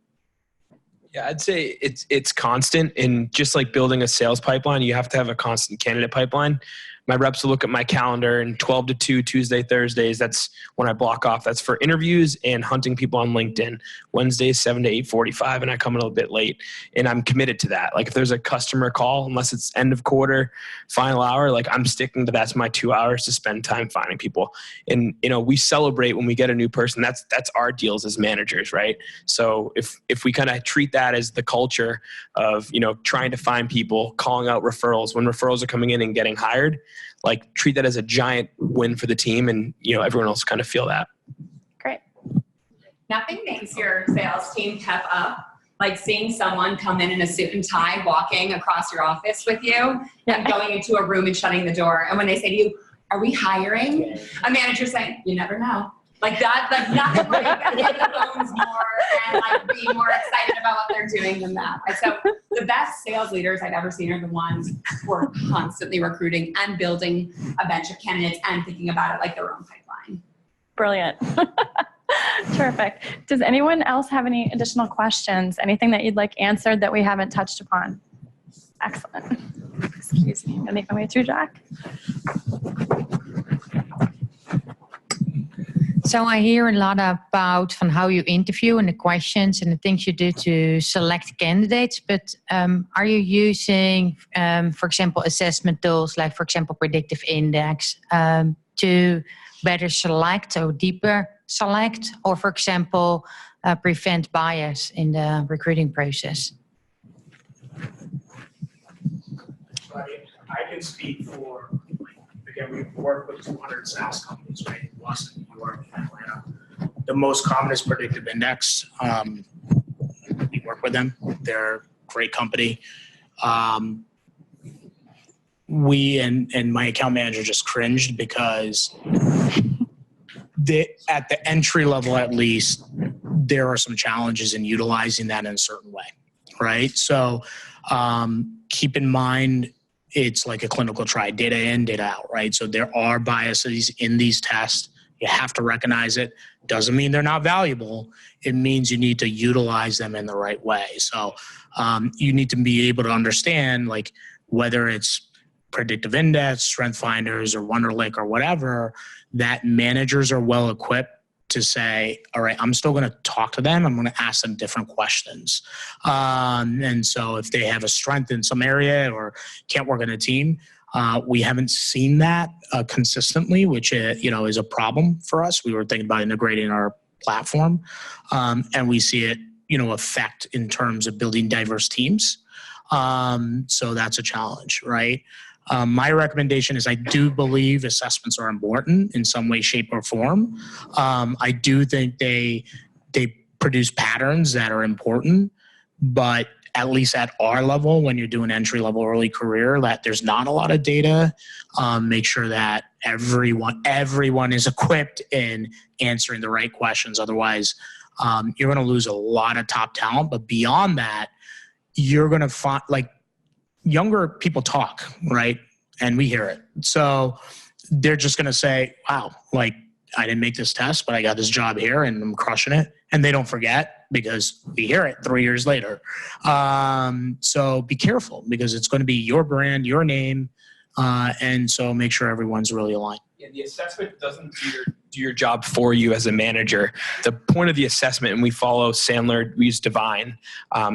Yeah, I'd say it's constant, and just like building a sales pipeline, you have to have a constant candidate pipeline. my reps will look at my calendar, and 12 to 2, Tuesday, Thursdays, that's when I block off. That's for interviews and hunting people on LinkedIn. Wednesdays, 7 to 8:45, and I come in a little bit late. And I'm committed to that. Like if there's a customer call, unless it's end of quarter, final hour, like I'm sticking to that's my 2 hours to spend time finding people. And, we celebrate when we get a new person. That's our deals as managers, right? So if we kind of treat that as the culture of, trying to find people, calling out referrals, when referrals are coming in and getting hired, like treat that as a giant win for the team, and everyone else kind of feel that. Great. Nothing makes your sales team pep up like seeing someone come in a suit and tie walking across your office with you and going into a room and shutting the door. And when they say to you, "Are we hiring?" A manager saying, "You never know." Like that, like nothing like getting the phones more and like being more excited about what they're doing than that. And so the best sales leaders I've ever seen are the ones who are constantly recruiting and building a bench of candidates and thinking about it like their own pipeline. Brilliant. Terrific. Does anyone else have any additional questions? Anything that you'd like answered that we haven't touched upon? Excellent. Excuse me. I'm going to make my way through, Jack. So I hear a lot about how you interview and the questions and the things you do to select candidates, but are you using, for example, assessment tools like, for example, predictive index to better select or deeper select, or, for example, prevent bias in the recruiting process? I can speak for, again, we work with 200 SaaS companies, right, in Boston, New York, and Atlanta. The most common is predictive index. We work with them. They're a great company. We and my account manager just cringed because at the entry level, at least, there are some challenges in utilizing that in a certain way, right? So keep in mind, it's like a clinical trial, data in, data out, right? So there are biases in these tests. You have to recognize it. Doesn't mean they're not valuable. It means you need to utilize them in the right way. So you need to be able to understand, like, whether it's predictive index, strength finders, or Wonderlic or whatever, that managers are well equipped to say, all right, I'm still going to talk to them. I'm going to ask them different questions. And so if they have a strength in some area or can't work in a team, we haven't seen that consistently, which is a problem for us. We were thinking about integrating our platform, and we see it affect in terms of building diverse teams. So that's a challenge, right? My recommendation is I do believe assessments are important in some way, shape, or form. I do think they produce patterns that are important, but at least at our level, when you're doing entry-level early career, that there's not a lot of data. Make sure that everyone is equipped in answering the right questions. Otherwise, you're going to lose a lot of top talent. But beyond that, you're going to find, like, younger people talk, right? And we hear it. So they're just going to say, wow, like, I didn't make this test, but I got this job here and I'm crushing it. And they don't forget because we hear it 3 years later. So be careful because it's going to be your brand, your name. And so make sure everyone's really aligned. Yeah, the assessment doesn't do your job for you as a manager. The point of the assessment, and we follow Sandler, we use Divine,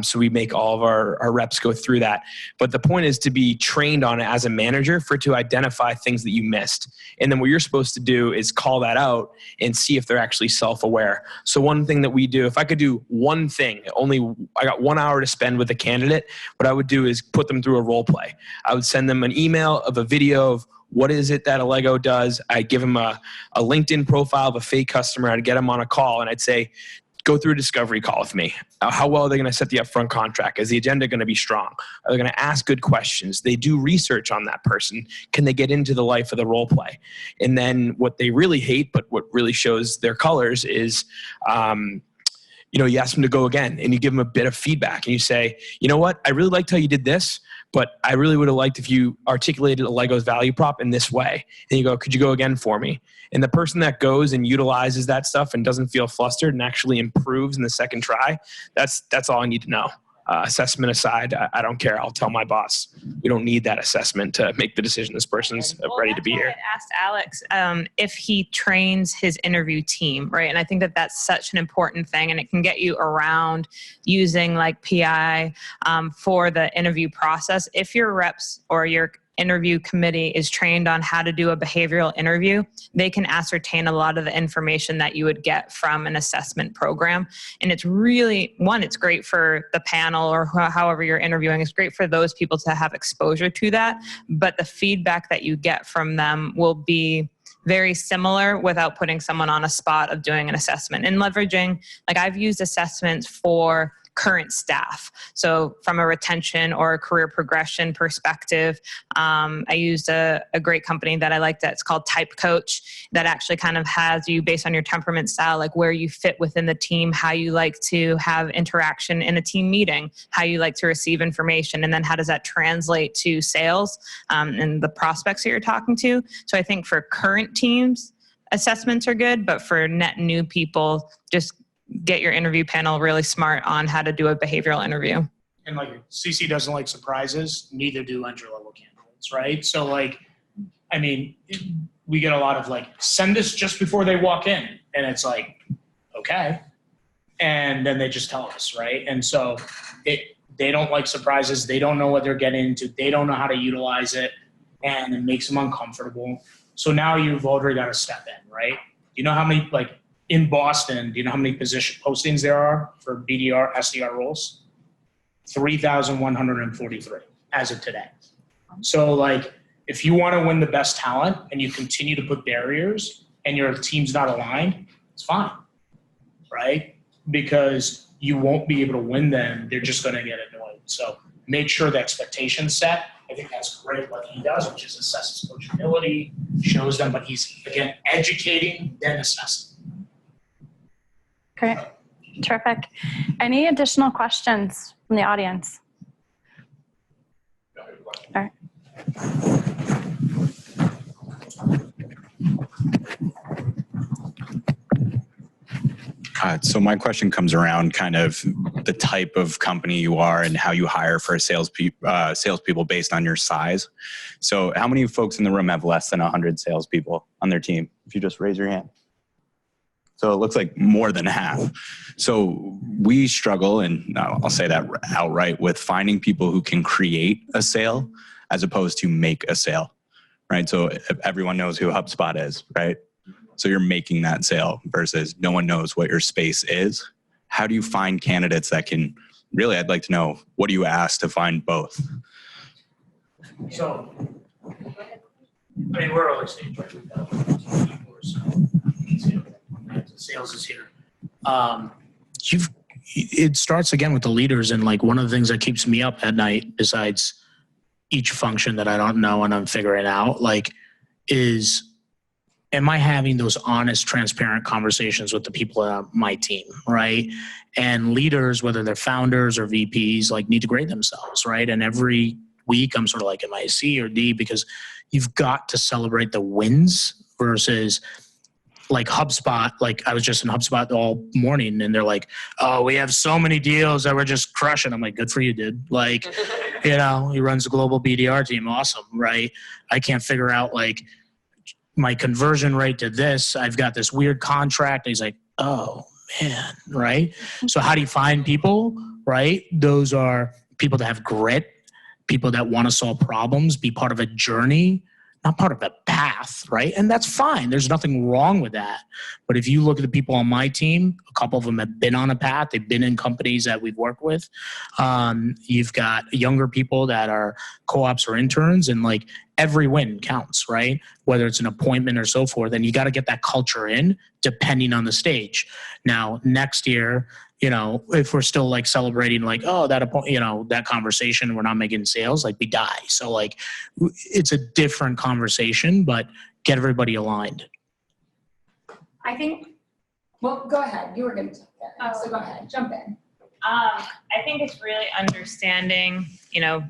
so we make all of our reps go through that. But the point is to be trained on it as a manager to identify things that you missed. And then what you're supposed to do is call that out and see if they're actually self-aware. So one thing that we do, if I could do one thing, I got 1 hour to spend with a candidate, what I would do is put them through a role play. I would send them an email of a video of what is it that Allego does. I'd give them a LinkedIn profile of a fake customer. I'd get them on a call and I'd say, go through a discovery call with me. How well are they going to set the upfront contract? Is the agenda going to be strong? Are they going to ask good questions? They do research on that person. Can they get into the life of the role play? And then what they really hate, but what really shows their colors is, you ask them to go again and you give them a bit of feedback and you say, you know what? I really liked how you did this, but I really would have liked if you articulated Allego's value prop in this way. And you go, could you go again for me? And the person that goes and utilizes that stuff and doesn't feel flustered and actually improves in the second try, that's all I need to know. assessment aside, I don't care. I'll tell my boss, we don't need that assessment to make the decision. This person's ready to be here. I asked Alex if he trains his interview team, right? And I think that that's such an important thing, and it can get you around using like PI for the interview process. If your reps or your interview committee is trained on how to do a behavioral interview, they can ascertain a lot of the information that you would get from an assessment program. And it's really, one, it's great for the panel or however you're interviewing. It's great for those people to have exposure to that. But the feedback that you get from them will be very similar without putting someone on a spot of doing an assessment and leveraging, like I've used assessments for current staff. So from a retention or a career progression perspective, I used a great company that I liked that's called Type Coach that actually kind of has you based on your temperament style, like where you fit within the team, how you like to have interaction in a team meeting, how you like to receive information, and then how does that translate to sales and the prospects that you're talking to. So I think for current teams, assessments are good, but for net new people, just get your interview panel really smart on how to do a behavioral interview. And like Cece doesn't like surprises, neither do entry-level candidates, right? So like, I mean, we get a lot of like, send this just before they walk in. And it's like, okay. And then they just tell us, right? And so they don't like surprises. They don't know what they're getting into. They don't know how to utilize it. And it makes them uncomfortable. So now you've already got to step in, right? You know how many, like, in Boston, do you know how many position postings there are for BDR, SDR roles? 3,143 as of today. So like, if you want to win the best talent and you continue to put barriers and your team's not aligned, it's fine, right? Because you won't be able to win them. They're just going to get annoyed. So make sure the expectation's set. I think that's great what he does, which is assesses coachability, shows them, but he's, again, educating, then assessing. Great. Terrific. Any additional questions from the audience? All right. So my question comes around kind of the type of company you are and how you hire for salespeople based on your size. So how many folks in the room have less than 100 salespeople on their team? If you just raise your hand. So it looks like more than half. So we struggle, and I'll say that outright, with finding people who can create a sale as opposed to make a sale, right? So everyone knows who HubSpot is, right? So you're making that sale versus no one knows what your space is. How do you find candidates that can really, I'd like to know, what do you ask to find both? So, I mean, we're early stage right now. Sales is here. It starts again with the leaders, and like one of the things that keeps me up at night, besides each function that I don't know and I'm figuring out, like, is am I having those honest, transparent conversations with the people on my team, right? And leaders, whether they're founders or VPs, like need to grade themselves, right? And every week I'm sort of like, am I a C or D? Because you've got to celebrate the wins versus like HubSpot. Like I was just in HubSpot all morning and they're like, oh, we have so many deals that we're just crushing. I'm like, good for you, dude. Like, you know, he runs the global BDR team. Awesome, right? I can't figure out like my conversion rate to this. I've got this weird contract. And he's like, oh man, right? So how do you find people, right? Those are people that have grit, people that want to solve problems, be part of a journey, not part of the path, right? And that's fine. There's nothing wrong with that. But if you look at the people on my team, a couple of them have been on a path. They've been in companies that we've worked with. You've got younger people that are co-ops or interns, and like every win counts, right? Whether it's an appointment or so forth. And you got to get that culture in depending on the stage. Now, next year, you know, if we're still like celebrating like, oh, that, you know, that conversation, we're not making sales, like we die. So like, it's a different conversation, but get everybody aligned. I think, well, go ahead. You were going to take that. So go ahead, jump in. I think it's really understanding, you know,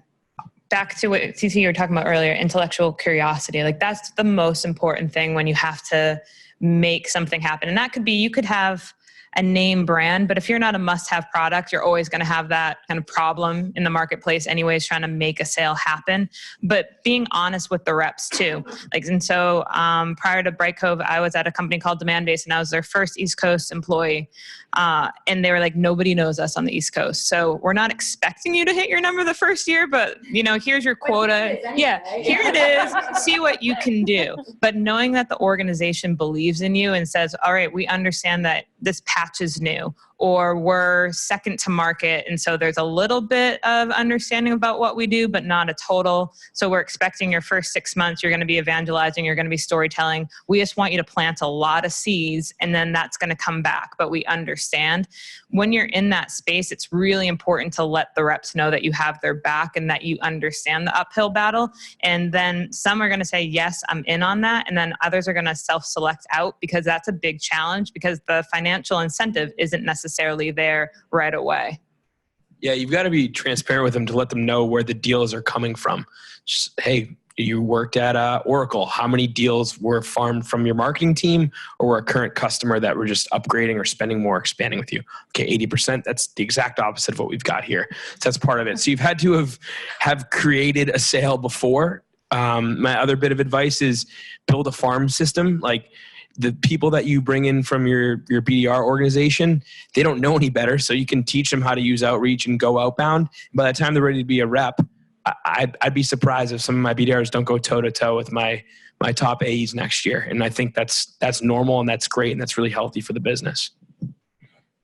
back to what Cece you were talking about earlier, intellectual curiosity. Like that's the most important thing when you have to make something happen. And that could be, you could have a name brand, but if you're not a must-have product, you're always going to have that kind of problem in the marketplace anyways, trying to make a sale happen. But being honest with the reps too. And so prior to Brightcove, I was at a company called Demand Base, and I was their first East Coast employee. And they were like, nobody knows us on the East Coast. So we're not expecting you to hit your number the first year, but here's your quota. Yeah, here it is. See what you can do. But knowing that the organization believes in you and says, all right, we understand that this patch is new, or we're second to market. And so there's a little bit of understanding about what we do, but not a total. So we're expecting your first 6 months, you're going to be evangelizing, you're going to be storytelling. We just want you to plant a lot of seeds, and then that's going to come back. But we understand when you're in that space, it's really important to let the reps know that you have their back and that you understand the uphill battle. And then some are going to say, yes, I'm in on that. And then others are going to self-select out, because that's a big challenge, because the financial incentive isn't necessarily there right away. Yeah, you've got to be transparent with them to let them know where the deals are coming from. Just, hey, you worked at Oracle. How many deals were farmed from your marketing team or were a current customer that were just upgrading or spending more, expanding with you? Okay, 80%. That's the exact opposite of what we've got here. So that's part of it. So you've had to have created a sale before. My other bit of advice is build a farm system. Like, the people that you bring in from your BDR organization, they don't know any better. So you can teach them how to use outreach and go outbound. By the time they're ready to be a rep, I'd be surprised if some of my BDRs don't go toe to toe with my top AEs next year. And I think that's normal, and that's great, and that's really healthy for the business.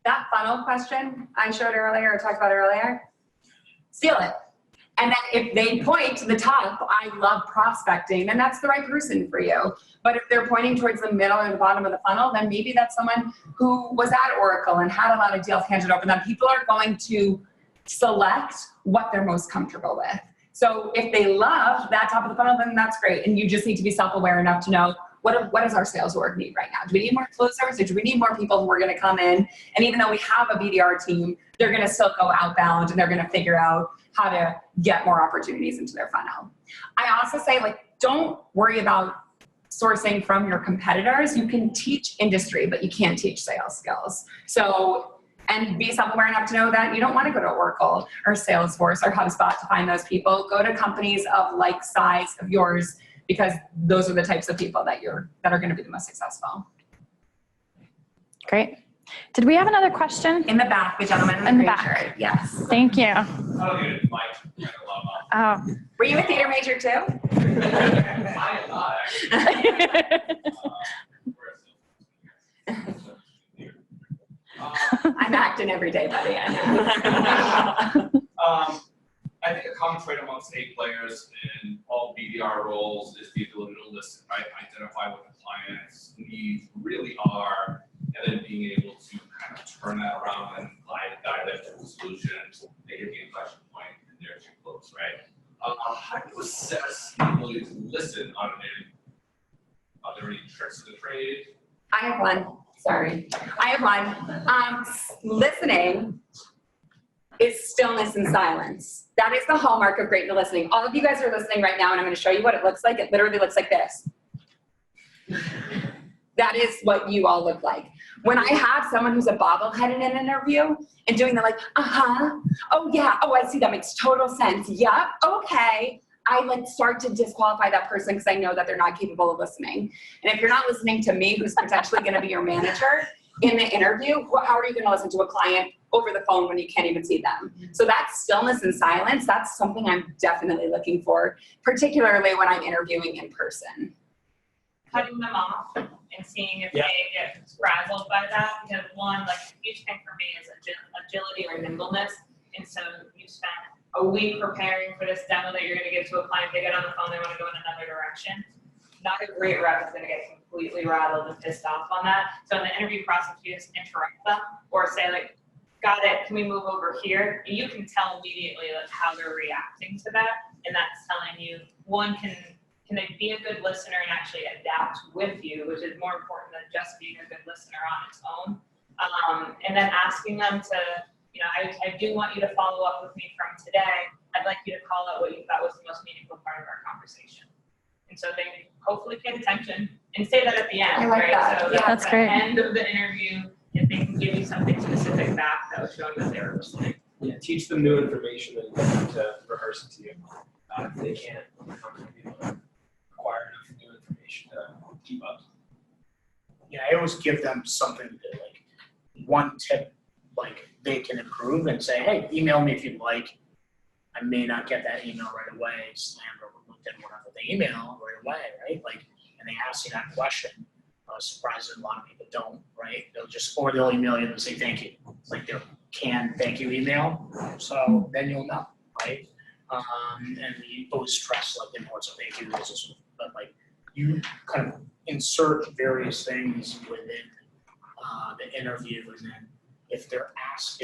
That funnel question I showed earlier, or talked about earlier, steal it. And then if they point to the top, I love prospecting, then that's the right person for you. But if they're pointing towards the middle or the bottom of the funnel, then maybe that's someone who was at Oracle and had a lot of deals handed over them. People are going to select what they're most comfortable with. So if they love that top of the funnel, then that's great. And you just need to be self-aware enough to know, what does our sales org need right now? Do we need more closers, or do we need more people who are going to come in? And even though we have a BDR team, they're going to still go outbound, and they're going to figure out how to get more opportunities into their funnel. I also say, don't worry about sourcing from your competitors. You can teach industry, but you can't teach sales skills. So, and be self-aware enough to know that you don't want to go to Oracle or Salesforce or HubSpot to find those people. Go to companies of like size of yours, because those are the types of people that are going to be the most successful. Great. Did we have another question? In the back, the gentleman in the back. Shirt. Yes. Thank you. Oh. Were you a theater major too? I am not actually. I'm acting every day, buddy. I know. I think a common trait amongst A players in all BDR roles is the ability to listen, right? Identify what the client's needs really are, and then being able to kind of turn that around and guide them to the solution. They hit the inflection point, and they're too close, right? How do you assess the ability to listen on an interview? Are there any tricks of the trade? I have one. Sorry. I have one. Listening is stillness and silence. That is the hallmark of great listening. All of you guys are listening right now, and I'm going to show you what it looks like. It literally looks like this. That is what you all look like. When I have someone who's a bobblehead in an interview and doing the oh yeah, oh I see, that makes total sense. Yep, okay. I start to disqualify that person because I know that they're not capable of listening. And if you're not listening to me, who's potentially going to be your manager in the interview, how are you going to listen to a client over the phone when you can't even see them? So that stillness and silence, that's something I'm definitely looking for, particularly when I'm interviewing in person. Cutting them off and seeing if they get frazzled by that. Because one, a huge thing for me is agility or nimbleness. And so you spend a week preparing for this demo that you're going to give to a client. They get on the phone, they want to go in another direction. Not a great rep is going to get completely rattled and pissed off on that. So in the interview process, you just interrupt them or say got it, can we move over here? And you can tell immediately how they're reacting to that. And that's telling you, one, can they be a good listener and actually adapt with you, which is more important than just being a good listener on its own. And then asking them to, I do want you to follow up with me from today. I'd like you to call out what you thought was the most meaningful part of our conversation. And so they hopefully paid attention and say that at the end, I like right? that. So that's great. At the end of the interview, if they can give you something specific back that was showing that they were listening. Yeah, teach them new information and get them to rehearse it to you. If they can't, acquire enough new information to keep up. Yeah, I always give them something to like one tip, like they can improve and say, hey, email me if you'd like. I may not get that email right away, slammed or LinkedIn, whatever, they email right away, right? Like, and they ask you that question. I was surprised that a lot of people don't, right? Or they'll email you and say thank you. Like their canned thank you email. So then you'll know, right? And we always stress like the importance of thank you, but like you kind of insert various things within the interview, and then if they're asked,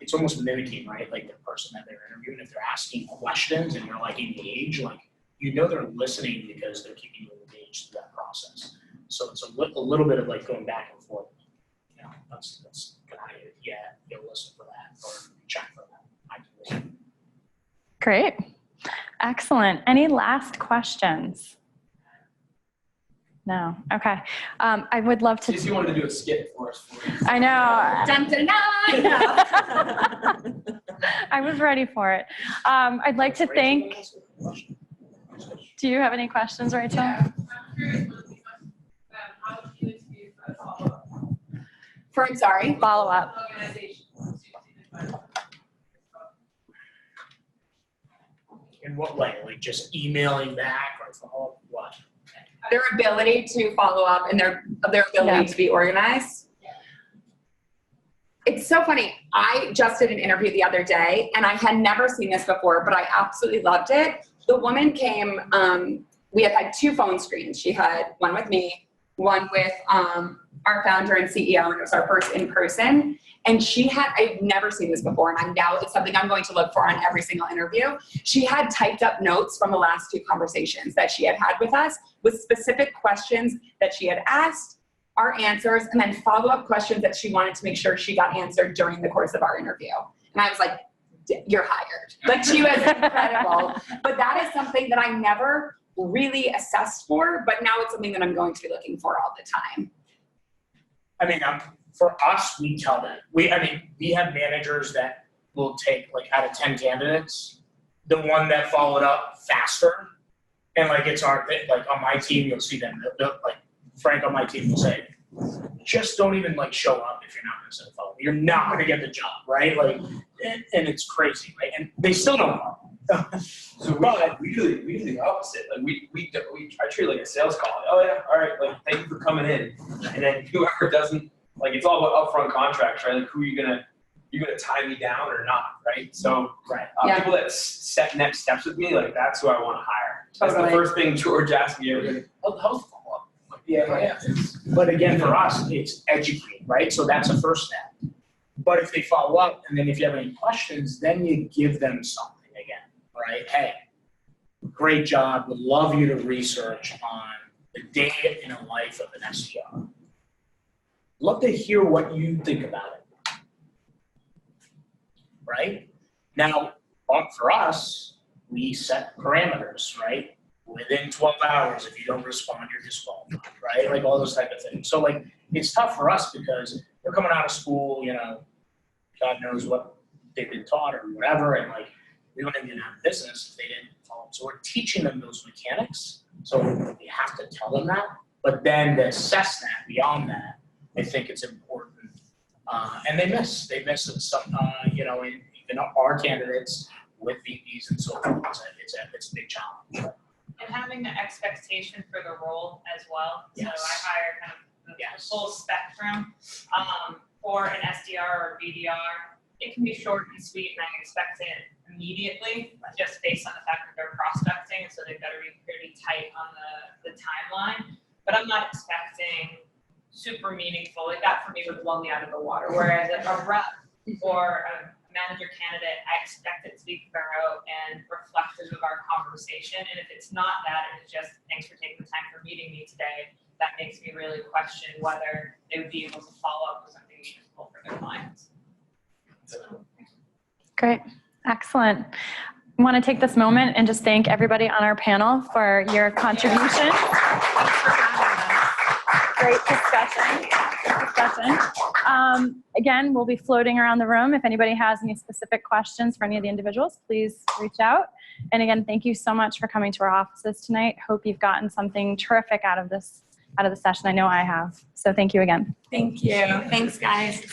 it's almost mimicking, right? Like the person that they're interviewing, if they're asking questions and you're like engaged, like you know they're listening because they're keeping you engaged through that process. So it's a little bit of like going back and forth. You know, that's kind of, you'll listen for that or check for that. I can listen. Great. Excellent. Any last questions? No. Okay. I would love to. Cece wanted to do a skit for us. I know. Dun, dun, dun. I was ready for it. I'd like to thank. Do you have any questions, Rachel? Yeah. I'm sorry. Follow up. In what way? Like just emailing back or follow up? What? Their ability to follow up and their ability to be organized. It's so funny. I just did an interview the other day and I had never seen this before, but I absolutely loved it. The woman came, we had 2 phone screens. She had one with me, one with our founder and CEO, and it was our first in person. And I've never seen this before, and it's something I'm going to look for on every single interview. She had typed up notes from the last 2 conversations that she had with us with specific questions that she had asked, our answers, and then follow-up questions that she wanted to make sure she got answered during the course of our interview. And I was like, you're hired. Like, she was incredible. But that is something that I never really assessed for, but now it's something that I'm going to be looking for all the time. I mean, for us, we tell them. We have managers that will take, like, out of 10 candidates, the one that followed up faster. And, like, it's like, on my team, you'll see them. Like, Frank on my team will say, just don't even, like, show up if you're not going to send a follow-up. You're not going to get the job, right? Like, and it's crazy, right? And they still don't follow. So we do the opposite. Like I treat it like a sales call. Oh yeah, all right. Like thank you for coming in. And then whoever doesn't, like it's all about upfront contracts, right? Like who you're gonna tie me down or not, right? So people that set next steps with me, like that's who I want to hire. That's the first thing George asked me. How's the follow up? Yeah. But again, for us, it's educate, right? So that's the first step. But if they follow up, and then if you have any questions, then you give them something again, right? Hey, great job. Would love you to research on the day in a life of an SDR. Love to hear what you think about it. Right? Now, for us, we set parameters, right? Within 12 hours, if you don't respond, you're disqualified, right? Like all those type of things. So like, it's tough for us because they're coming out of school, you know, God knows what they've been taught or whatever. And like, we wouldn't even have business if they didn't follow. So we're teaching them those mechanics. So we have to tell them that, but then to assess that beyond that, I think it's important. And they miss some, you know, even our candidates with VPs and so forth. It's a big challenge. And having the expectation for the role as well. Yes. So I hire kind of the full spectrum. For an SDR or BDR, it can be short and sweet, and I expect it immediately, just based on the fact that they're prospecting, so they've got to be pretty tight on the timeline. But I'm not expecting super meaningful. Like that for me would blow me out of the water. Whereas a rep or a manager candidate, I expect it to be thorough and reflective of our conversation. And if it's not that, and it's just thanks for taking the time for meeting me today, that makes me really question whether they would be able to follow up with something useful for their clients. Great. Excellent. I want to take this moment and just thank everybody on our panel for your contribution. Great discussion. Again, we'll be floating around the room. If anybody has any specific questions for any of the individuals, please reach out. And again, thank you so much for coming to our offices tonight. Hope you've gotten something terrific out of the session. I know I have. So thank you again. Thank you. Thanks, guys.